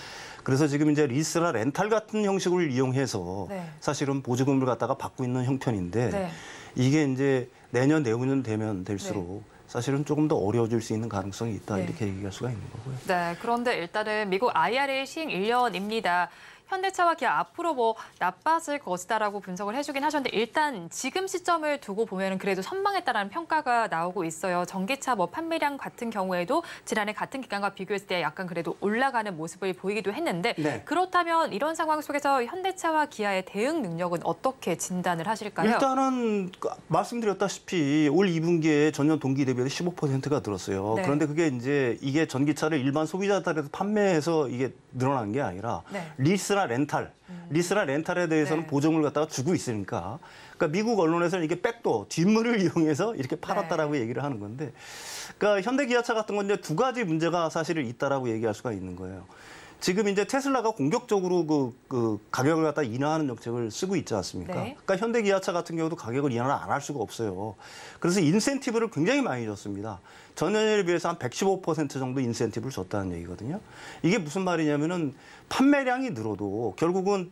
그래서 지금 이제 리스나 렌탈 같은 형식을 이용해서 네. 사실은 보조금을 갖다가 받고 있는 형편인데 네. 이게 이제 내년, 내후년 되면 될수록 사실은 조금 더 어려워질 수 있는 가능성이 있다. 네. 이렇게 얘기할 수가 있는 거고요. 네, 그런데 일단은 미국 IRA 시행 1년입니다. 현대차와 기아 앞으로 나빠질 것이다라고 분석을 해주긴 하셨는데 일단 지금 시점을 두고 보면 그래도 선방했다라는 평가가 나오고 있어요. 전기차 판매량 같은 경우에도 지난해 같은 기간과 비교했을 때 약간 그래도 올라가는 모습을 보이기도 했는데 네. 그렇다면 이런 상황 속에서 현대차와 기아의 대응 능력은 어떻게 진단을 하실까요? 일단은 말씀드렸다시피 올 2분기에 전년 동기 대비해서 15%가 늘었어요. 네. 그런데 그게 이제 이게 전기차를 일반 소비자들에서 판매해서 이게 늘어난 게 아니라 네. 리스나 렌탈에 대해서는 네. 보조금을 갖다가 주고 있으니까. 그러니까 미국 언론에서는 이게 백도 뒷문을 이용해서 이렇게 팔았다라고 얘기를 하는 건데, 그러니까 현대기아차 같은 건 이제 두 가지 문제가 사실은 있다라고 얘기할 수가 있는 거예요. 지금 이제 테슬라가 공격적으로 그 가격을 갖다 인하하는 정책을 쓰고 있지 않습니까? 네. 그러니까 현대기아차 같은 경우도 가격을 인하를 안 할 수가 없어요. 그래서 인센티브를 굉장히 많이 줬습니다. 전년에 비해서 한 115% 정도 인센티브를 줬다는 얘기거든요. 이게 무슨 말이냐면은 판매량이 늘어도 결국은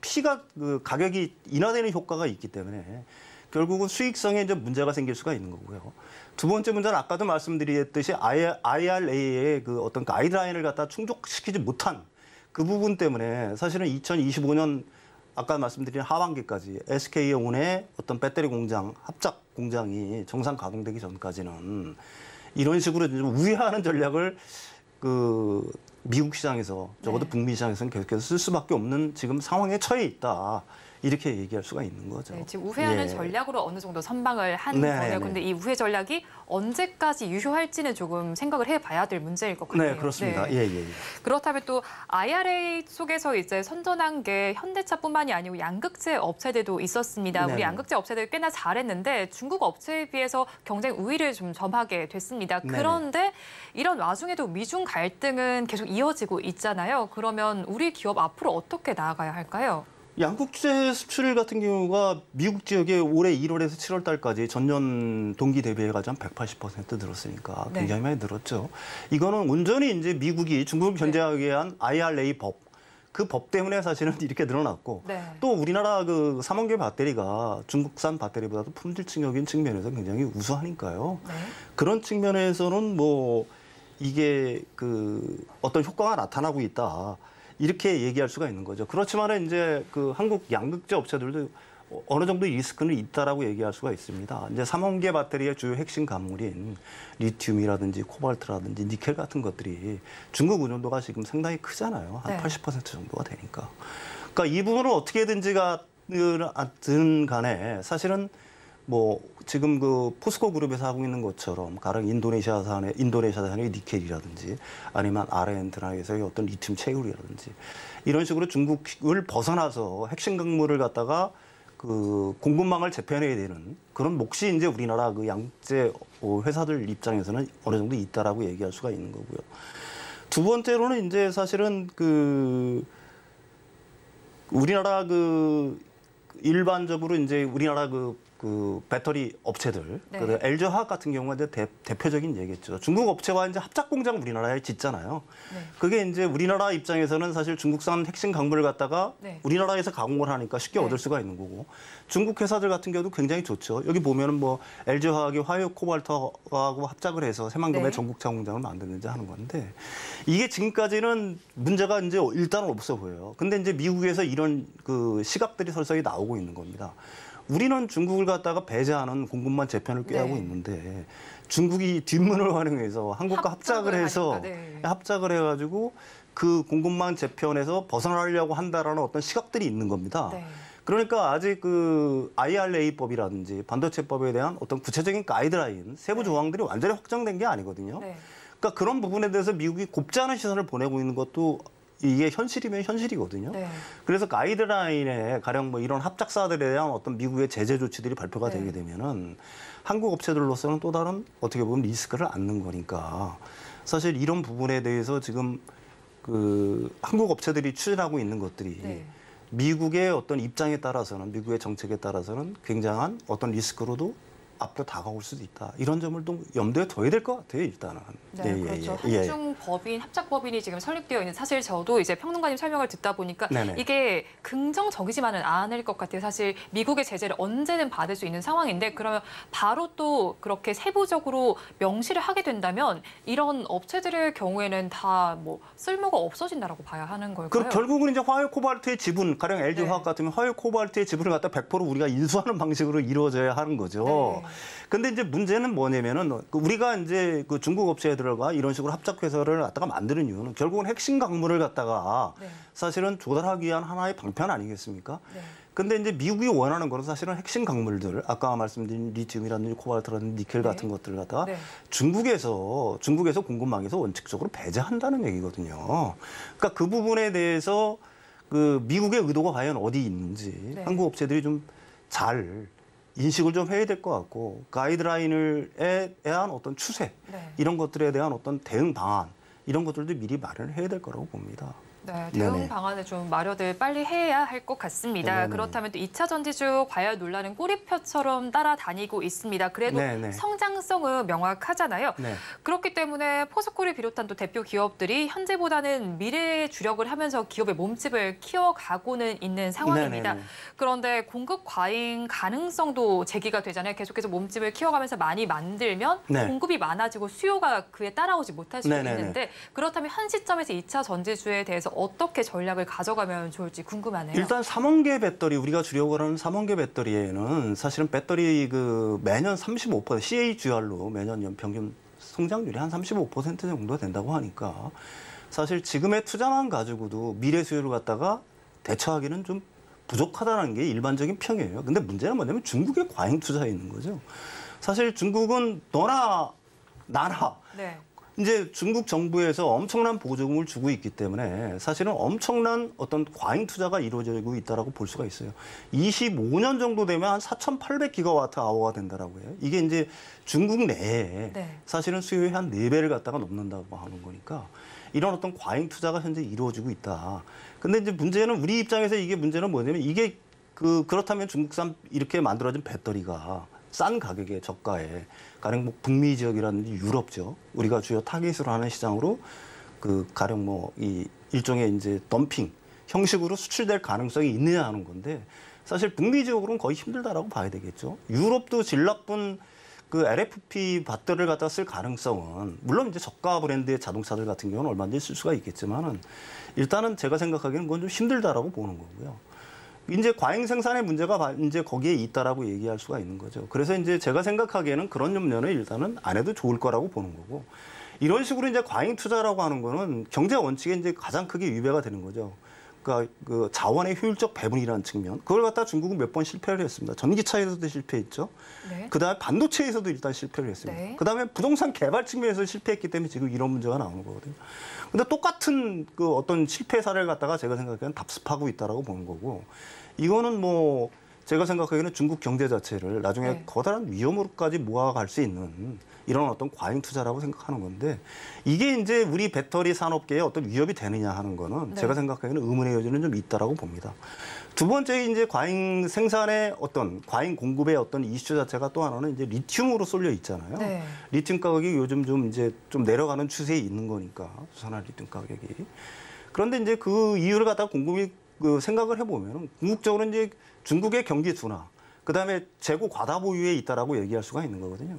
그 가격이 인하되는 효과가 있기 때문에 결국은 수익성에 이제 문제가 생길 수가 있는 거고요. 두 번째 문제는 아까도 말씀드렸듯이 IRA의 그 어떤 가이드라인을 갖다 충족시키지 못한 그 부분 때문에 사실은 2025년 아까 말씀드린 하반기까지 SK온의 어떤 배터리 공장, 합작 공장이 정상 가동되기 전까지는 이런 식으로 좀 우회하는 전략을 그 미국 시장에서 적어도 북미 시장에서는 계속해서 쓸 수밖에 없는 지금 상황에 처해 있다. 이렇게 얘기할 수가 있는 거죠. 네, 지금 우회하는 예. 전략으로 어느 정도 선방을 한 네, 거네요. 네. 근데 이 우회 전략이 언제까지 유효할지는 조금 생각을 해봐야 될 문제일 것 같아요. 네, 그렇습니다. 네. 예. 그렇다면 또 IRA 속에서 이제 선전한 게 현대차뿐만이 아니고 양극재 업체들도 있었습니다. 네네. 우리 양극재 업체들 꽤나 잘했는데 중국 업체에 비해서 경쟁 우위를 좀 점하게 됐습니다. 네네. 그런데 이런 와중에도 미중 갈등은 계속 이어지고 있잖아요. 그러면 우리 기업 앞으로 어떻게 나아가야 할까요? 양극재 수출 같은 경우가 미국 지역에 올해 1월에서 7월 달까지 전년 동기 대비해가지고 한 180% 늘었으니까 굉장히 많이 늘었죠. 이거는 온전히 이제 미국이 중국을 견제하기 위한 IRA 법, 그 법 때문에 사실은 이렇게 늘어났고 네. 또 우리나라 그 삼원계 배터리가 중국산 배터리보다도 품질적인 측면에서 굉장히 우수하니까요. 네. 그런 측면에서는 뭐 이게 그 어떤 효과가 나타나고 있다. 이렇게 얘기할 수가 있는 거죠. 그렇지만은 이제 그 한국 양극재 업체들도 어느 정도 리스크는 있다라고 얘기할 수가 있습니다. 이제 삼원계 배터리의 주요 핵심 광물인 리튬이라든지 코발트라든지 니켈 같은 것들이 중국 의존도가 지금 상당히 크잖아요. 한 네. 80% 정도가 되니까. 그러니까 이 부분을 어떻게든지든 간에 사실은 뭐 지금 그 포스코 그룹에서 하고 있는 것처럼 가령 인도네시아산의 니켈이라든지 아니면 아르헨티나에서의 어떤 리튬 채굴이라든지 이런 식으로 중국을 벗어나서 핵심 광물을 갖다가 그 공급망을 재편해야 되는 그런 몫이 이제 우리나라 그 양극재 회사들 입장에서는 어느 정도 있다라고 얘기할 수가 있는 거고요. 두 번째로는 이제 사실은 그 우리나라 그 일반적으로 이제 우리나라 그 배터리 업체들, 네. 그 LG화학 같은 경우가 이제 대표적인 얘기겠죠. 중국 업체와 이제 합작 공장 우리나라에 짓잖아요. 네. 그게 이제 우리나라 입장에서는 사실 중국산 핵심 광물을 갖다가 네. 우리나라에서 가공을 하니까 쉽게 네. 얻을 수가 있는 거고 중국 회사들 같은 경우도 굉장히 좋죠. 여기 보면은 뭐 LG화학이 화요 코발트하고 합작을 해서 새만금의 네. 전국차 공장을 만드는지 하는 건데 이게 지금까지는 문제가 이제 일단은 없어 보여요. 근데 이제 미국에서 이런 그 시각들이 설설이 나오고 있는 겁니다. 우리는 중국을 갖다가 배제하는 공급망 재편을 꾀하고 네. 있는데 중국이 뒷문을 활용해서 한국과 합작을 해서 하니까, 네. 합작을 해가지고 그 공급망 재편에서 벗어나려고 한다라는 어떤 시각들이 있는 겁니다. 네. 그러니까 아직 그 IRA법이라든지 반도체법에 대한 어떤 구체적인 가이드라인, 세부 조항들이 완전히 확정된 게 아니거든요. 네. 그러니까 그런 부분에 대해서 미국이 곱지 않은 시선을 보내고 있는 것도 이게 현실이면 현실이거든요. 네. 그래서 가이드라인에 가령 뭐 이런 합작사들에 대한 어떤 미국의 제재 조치들이 발표가 네. 되게 되면은 한국 업체들로서는 또 다른 어떻게 보면 리스크를 안는 거니까 사실 이런 부분에 대해서 지금 그 한국 업체들이 추진하고 있는 것들이 네. 미국의 어떤 입장에 따라서는 미국의 정책에 따라서는 굉장한 어떤 리스크로도 앞으로 다가올 수도 있다. 이런 점을 또 염두에 둬야 될 것 같아요, 일단은. 네, 그렇죠. 한중 법인, 합작 법인이 지금 설립되어 있는 사실 저도 이제 평론가님 설명을 듣다 보니까 네네. 이게 긍정적이지만은 않을 것 같아요. 사실 미국의 제재를 언제든 받을 수 있는 상황인데 그러면 바로 또 그렇게 세부적으로 명시를 하게 된다면 이런 업체들의 경우에는 다 뭐 쓸모가 없어진다라고 봐야 하는 걸까요? 결국은 이제 화요 코발트의 지분, 가령 LG화학 네. 같은 경우 화요 코발트의 지분을 갖다 100% 우리가 인수하는 방식으로 이루어져야 하는 거죠. 네. 근데 이제 문제는 뭐냐면은 우리가 이제 그 중국 업체들과 이런 식으로 합작 회사를 갖다가 만드는 이유는 결국은 핵심 광물을 갖다가 네. 사실은 조달하기 위한 하나의 방편 아니겠습니까? 네. 근데 이제 미국이 원하는 거는 사실은 핵심 광물들, 아까 말씀드린 리튬이라든지 코발트라든지 니켈 같은 것들을 갖다가 네. 중국에서 공급망에서 원칙적으로 배제한다는 얘기거든요. 그러니까 그 부분에 대해서 그 미국의 의도가 과연 어디 있는지 네. 한국 업체들이 좀 잘 인식을 좀 해야 될 것 같고 가이드라인에 대한 어떤 추세 네. 이런 것들에 대한 어떤 대응 방안 이런 것들도 미리 마련을 해야 될 거라고 봅니다. 네, 대응 네네. 방안을 좀 마련을 빨리 해야 할 것 같습니다. 네네. 그렇다면 또 2차 전지주 과열 논란은 꼬리표처럼 따라다니고 있습니다. 그래도 네네. 성장성은 명확하잖아요. 네. 그렇기 때문에 포스코를 비롯한 또 대표 기업들이 현재보다는 미래에 주력을 하면서 기업의 몸집을 키워가고는 있는 상황입니다. 네네네. 그런데 공급 과잉 가능성도 제기가 되잖아요. 계속해서 몸집을 키워가면서 많이 만들면 네. 공급이 많아지고 수요가 그에 따라오지 못할 수도 네네네. 있는데 그렇다면 현 시점에서 2차 전지주에 대해서 어떻게 전략을 가져가면 좋을지 궁금하네요. 일단 3원계 배터리, 우리가 주려고 하는 3원계 배터리에는 사실은 배터리 매년 35% CAGR로 매년 연평균 성장률이 한 35% 정도 된다고 하니까 사실 지금의 투자만 가지고도 미래 수요를 갖다가 대처하기는 좀 부족하다는 게 일반적인 평이에요. 근데 문제는 뭐냐면 중국의 과잉 투자에 있는 거죠. 사실 중국은 너나 나나 네. 이제 중국 정부에서 엄청난 보조금을 주고 있기 때문에 사실은 엄청난 어떤 과잉 투자가 이루어지고 있다라고 볼 수가 있어요. 25년 정도 되면 한 4,800기가와트 아워가 된다라고 해요. 이게 이제 중국 내에 네. 사실은 수요의 한 4배를 갖다가 넘는다고 하는 거니까 이런 어떤 과잉 투자가 현재 이루어지고 있다. 근데 이제 문제는 우리 입장에서 이게 문제는 뭐냐면 이게 그렇다면 중국산 이렇게 만들어진 배터리가 싼 가격에 저가에 가령 뭐 북미 지역이라든지 유럽죠. 우리가 주요 타깃으로 하는 시장으로 가령 뭐 이 일종의 이제 덤핑 형식으로 수출될 가능성이 있느냐 하는 건데 사실 북미 지역으로는 거의 힘들다라고 봐야 되겠죠. 유럽도 질 나쁜 LFP 배터리를 갖다 쓸 가능성은 물론 이제 저가 브랜드의 자동차들 같은 경우는 얼마든지 쓸 수가 있겠지만은 일단은 제가 생각하기에는 그건 좀 힘들다라고 보는 거고요. 이제 과잉 생산의 문제가 이제 거기에 있다라고 얘기할 수가 있는 거죠. 그래서 이제 제가 생각하기에는 그런 염려는 일단은 안 해도 좋을 거라고 보는 거고 이런 식으로 이제 과잉 투자라고 하는 거는 경제 원칙에 이제 가장 크게 위배가 되는 거죠. 그러니까 자원의 효율적 배분이라는 측면 그걸 갖다 중국은 몇 번 실패를 했습니다. 전기차에서도 실패했죠. 네. 그다음에 반도체에서도 일단 실패를 했습니다. 네. 그다음에 부동산 개발 측면에서 실패했기 때문에 지금 이런 문제가 나오는 거거든요. 근데 똑같은 어떤 실패 사례를 갖다가 제가 생각하기에는 답습하고 있다라고 보는 거고 이거는 뭐 제가 생각하기에는 중국 경제 자체를 나중에 네. 거대한 위험으로까지 모아갈 수 있는 이런 어떤 과잉 투자라고 생각하는 건데 이게 이제 우리 배터리 산업계에 어떤 위협이 되느냐 하는 거는 네. 제가 생각하기에는 의문의 여지는 좀 있다라고 봅니다. 두 번째 이제 과잉 생산의 어떤 과잉 공급의 어떤 이슈 자체가 또 하나는 이제 리튬으로 쏠려 있잖아요. 네. 리튬 가격이 요즘 좀 이제 좀 내려가는 추세에 있는 거니까 수산화 리튬 가격이. 그런데 이제 그 이유를 갖다가 곰곰이 생각을 해보면 궁극적으로 이제 중국의 경기 둔화, 그다음에 재고 과다 보유에 있다라고 얘기할 수가 있는 거거든요.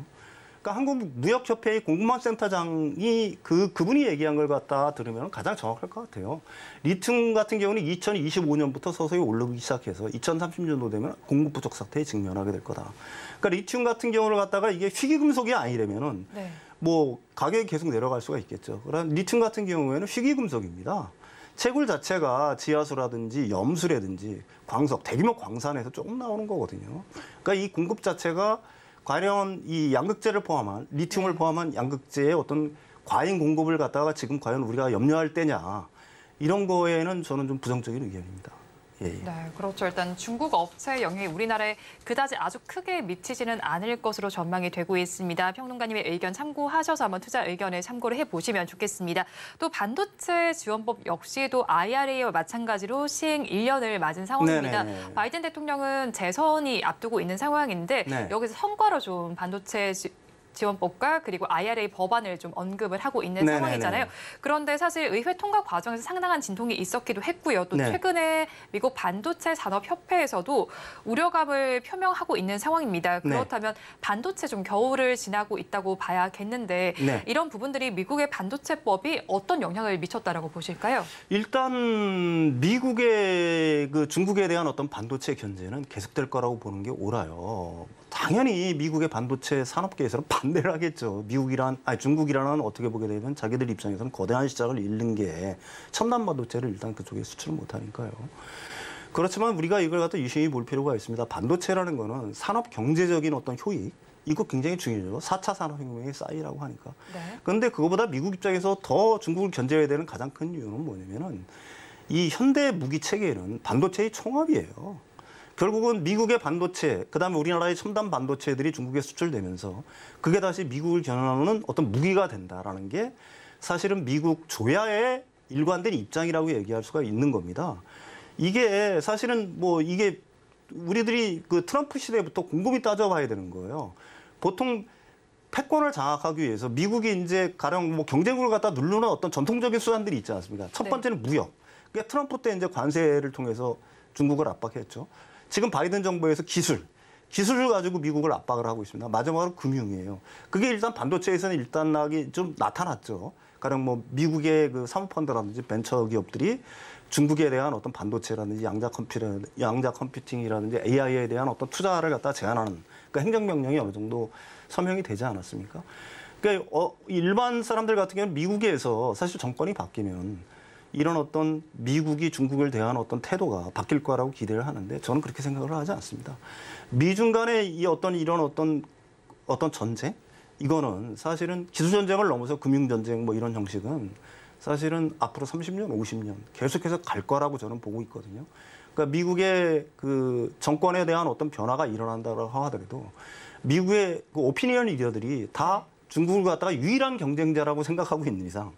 그러니까 한국무역협회의 공급망 센터장이 그분이 얘기한 걸 갖다 들으면 가장 정확할 것 같아요. 리튬 같은 경우는 2025년부터 서서히 오르기 시작해서 2030년도 되면 공급 부족 사태에 직면하게 될 거다. 그러니까 리튬 같은 경우를 갖다가 이게 희귀금속이 아니라면은 네. 뭐 가격이 계속 내려갈 수가 있겠죠. 그럼 리튬 같은 경우에는 희귀금속입니다. 채굴 자체가 지하수라든지 염수라든지 광석, 대규모 광산에서 조금 나오는 거거든요. 그러니까 이 공급 자체가 과연 이 양극재를 포함한 리튬을 포함한 양극재의 어떤 과잉 공급을 갖다가 지금 과연 우리가 염려할 때냐 이런 거에는 저는 좀 부정적인 의견입니다. 예. 네, 그렇죠. 일단 중국 업체의 영향이 우리나라에 그다지 아주 크게 미치지는 않을 것으로 전망이 되고 있습니다. 평론가님의 의견 참고하셔서 한번 투자 의견을 참고를 해보시면 좋겠습니다. 또 반도체 지원법 역시도 IRA와 마찬가지로 시행 1년을 맞은 상황입니다. 네네네. 바이든 대통령은 재선이 앞두고 있는 상황인데 네. 여기서 성과로 좀 반도체 지원법과 그리고 IRA 법안을 좀 언급을 하고 있는 네네네. 상황이잖아요. 그런데 사실 의회 통과 과정에서 상당한 진통이 있었기도 했고요. 또 네. 최근에 미국 반도체 산업협회에서도 우려감을 표명하고 있는 상황입니다. 네. 그렇다면 반도체 좀 겨울을 지나고 있다고 봐야겠는데 네. 이런 부분들이 미국의 반도체법이 어떤 영향을 미쳤다라고 보실까요? 일단 미국의 중국에 대한 어떤 반도체 견제는 계속될 거라고 보는 게 옳아요. 당연히 미국의 반도체 산업계에서는 반대를 하겠죠. 중국이라는 어떻게 보게 되면 자기들 입장에서는 거대한 시장을 잃는 게 첨단 반도체를 일단 그쪽에 수출을 못 하니까요. 그렇지만 우리가 이걸 갖다 유심히 볼 필요가 있습니다. 반도체라는 거는 산업 경제적인 어떤 효익, 이거 굉장히 중요해요. 4차 산업혁명의 싸이라고 하니까. 네. 그런데 그거보다 미국 입장에서 더 중국을 견제해야 되는 가장 큰 이유는 뭐냐면은 이 현대 무기 체계는 반도체의 총합이에요. 결국은 미국의 반도체, 그다음에 우리나라의 첨단 반도체들이 중국에 수출되면서 그게 다시 미국을 겨누는 어떤 무기가 된다라는 게 사실은 미국 조야의 일관된 입장이라고 얘기할 수가 있는 겁니다. 이게 사실은 뭐 이게 우리들이 그 트럼프 시대부터 곰곰이 따져봐야 되는 거예요. 보통 패권을 장악하기 위해서 미국이 이제 가령 뭐 경쟁을 갖다 누르는 어떤 전통적인 수단들이 있지 않습니까? 첫 번째는 무역. 그러니까 트럼프 때 이제 관세를 통해서 중국을 압박했죠. 지금 바이든 정부에서 기술을 가지고 미국을 압박을 하고 있습니다. 마지막으로 금융이에요. 그게 일단 반도체에서는 일단락이 좀 나타났죠. 가령 뭐 미국의 그 사모펀드라든지 벤처 기업들이 중국에 대한 어떤 반도체라든지 양자 컴퓨팅이라든지 AI에 대한 어떤 투자를 갖다 제한하는 그러니까 행정명령이 어느 정도 서명이 되지 않았습니까? 그러니까 일반 사람들 같은 경우는 미국에서 사실 정권이 바뀌면 이런 어떤 미국이 중국을 대한 어떤 태도가 바뀔 거라고 기대를 하는데 저는 그렇게 생각을 하지 않습니다. 미중 간의 이런 어떤 전쟁? 이거는 사실은 기술전쟁을 넘어서 금융전쟁 뭐 이런 형식은 사실은 앞으로 30년, 50년 계속해서 갈 거라고 저는 보고 있거든요. 그러니까 미국의 그 정권에 대한 어떤 변화가 일어난다고 하더라도 미국의 그 오피니언 리더들이 다 중국을 갖다가 유일한 경쟁자라고 생각하고 있는 이상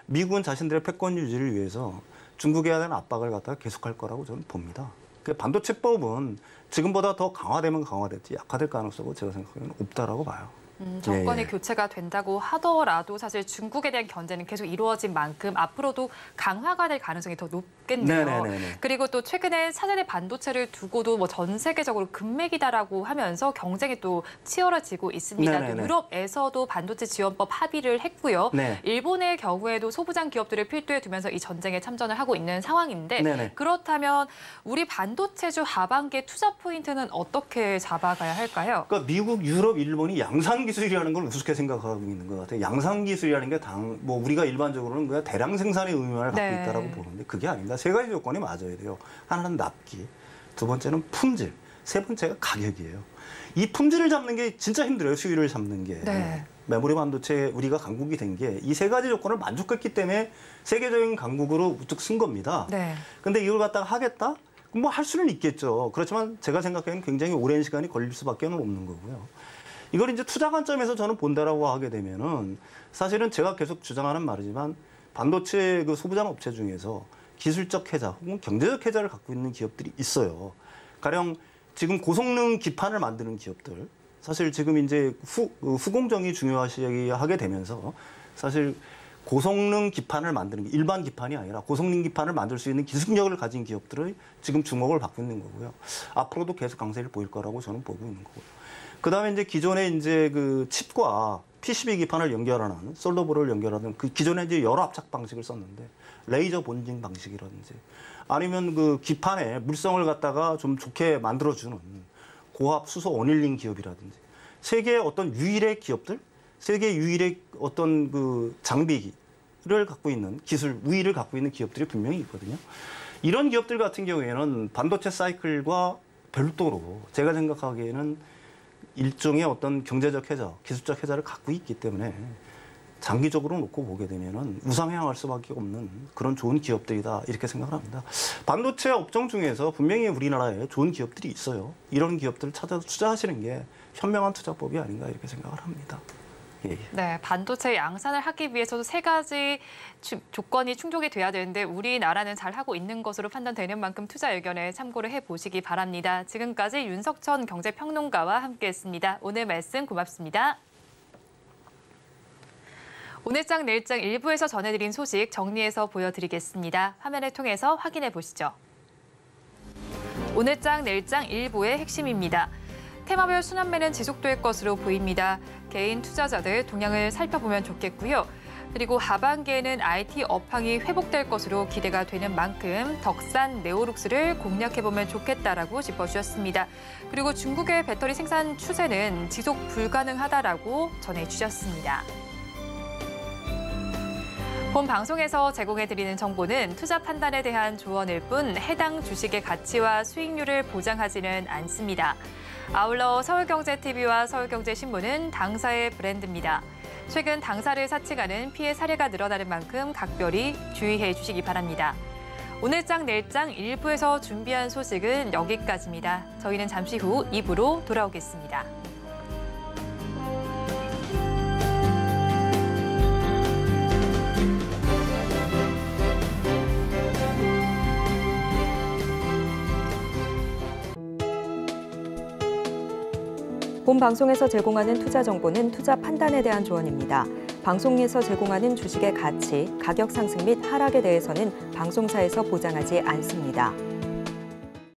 미국은 자신들의 패권 유지를 위해서 중국에 대한 압박을 갖다가 계속할 거라고 저는 봅니다. 그 반도체법은 지금보다 더 강화되면 강화됐지 약화될 가능성은 제가 생각하기에는 없다라고 봐요. 정권이 교체가 된다고 하더라도 사실 중국에 대한 견제는 계속 이루어진 만큼 앞으로도 강화가 될 가능성이 더 높겠네요. 네네네네. 그리고 또 최근에 차세대 반도체를 두고도 뭐 전 세계적으로 금맥이다라고 하면서 경쟁이 또 치열해지고 있습니다. 또 유럽에서도 반도체 지원법 합의를 했고요. 네. 일본의 경우에도 소부장 기업들을 필두에 두면서 이 전쟁에 참전을 하고 있는 상황인데 네네. 그렇다면 우리 반도체주 하반기의 투자 포인트는 어떻게 잡아가야 할까요? 그러니까 미국, 유럽, 일본이 양산 기술이라는 걸 우습게 생각하고 있는 것 같아요. 양산 기술이라는 게 뭐 우리가 일반적으로는 그냥 대량 생산의 의미를 갖고 있다라고 보는데 그게 아닙니다. 세 가지 조건이 맞아야 돼요. 하나는 납기, 두 번째는 품질, 세 번째가 가격이에요. 이 품질을 잡는 게 진짜 힘들어요. 수율을 잡는 게. 메모리 반도체 우리가 강국이 된 게 이 세 가지 조건을 만족했기 때문에 세계적인 강국으로 우뚝 쓴 겁니다. 근데 이걸 갖다가 하겠다? 뭐 할 수는 있겠죠. 그렇지만 제가 생각하기에는 굉장히 오랜 시간이 걸릴 수밖에 없는 거고요. 이걸 이제 투자 관점에서 저는 본다라고 하게 되면은 사실은 제가 계속 주장하는 말이지만 반도체 그 소부장 업체 중에서 기술적 혜자 혹은 경제적 혜자를 갖고 있는 기업들이 있어요. 가령 지금 고성능 기판을 만드는 기업들 사실 지금 이제 후공정이 중요하게 되면서 사실 고성능 기판을 만드는 게 일반 기판이 아니라 고성능 기판을 만들 수 있는 기술력을 가진 기업들을 지금 주목을 받고 있는 거고요. 앞으로도 계속 강세를 보일 거라고 저는 보고 있는 거고요. 그다음에 이제 기존에 이제 그 칩과 PCB 기판을 연결하는 솔더볼을 연결하는 그 기존에 이제 여러 압착 방식을 썼는데 레이저 본징 방식이라든지 아니면 그 기판에 물성을 갖다가 좀 좋게 만들어주는 고압 수소 어닐링 기업이라든지 세계의 어떤 유일의 기업들, 세계 유일의 어떤 그 장비를 갖고 있는 기술 우위를 갖고 있는 기업들이 분명히 있거든요. 이런 기업들 같은 경우에는 반도체 사이클과 별도로 제가 생각하기에는 일종의 어떤 경제적 혜자, 기술적 혜자를 갖고 있기 때문에 장기적으로 놓고 보게 되면은 우상향할 수밖에 없는 그런 좋은 기업들이다 이렇게 생각을 합니다. 반도체 업종 중에서 분명히 우리나라에 좋은 기업들이 있어요. 이런 기업들을 찾아서 투자하시는 게 현명한 투자법이 아닌가 이렇게 생각을 합니다. 네, 반도체 양산을 하기 위해서도 세 가지 조건이 충족이 돼야 되는데 우리나라는 잘하고 있는 것으로 판단되는 만큼 투자 의견에 참고를 해보시기 바랍니다. 지금까지 윤석천 경제평론가와 함께했습니다. 오늘 말씀 고맙습니다. 오늘장 내일장 일부에서 전해드린 소식 정리해서 보여드리겠습니다. 화면을 통해서 확인해 보시죠. 오늘장 내일장 일부의 핵심입니다. 테마별 순환매는 지속될 것으로 보입니다. 개인 투자자들 동향을 살펴보면 좋겠고요. 그리고 하반기에는 IT 업황이 회복될 것으로 기대가 되는 만큼 덕산 네오룩스를 공략해보면 좋겠다라고 짚어주셨습니다. 그리고 중국의 배터리 생산 추세는 지속 불가능하다라고 전해주셨습니다. 본 방송에서 제공해드리는 정보는 투자 판단에 대한 조언일 뿐 해당 주식의 가치와 수익률을 보장하지는 않습니다. 아울러 서울경제TV와 서울경제신문은 당사의 브랜드입니다. 최근 당사를 사칭하는 피해 사례가 늘어나는 만큼 각별히 주의해 주시기 바랍니다. 오늘장 내일장 일부에서 준비한 소식은 여기까지입니다. 저희는 잠시 후 2부로 돌아오겠습니다. 본 방송에서 제공하는 투자 정보는 투자 판단에 대한 조언입니다. 방송에서 제공하는 주식의 가치, 가격 상승 및 하락에 대해서는 방송사에서 보장하지 않습니다.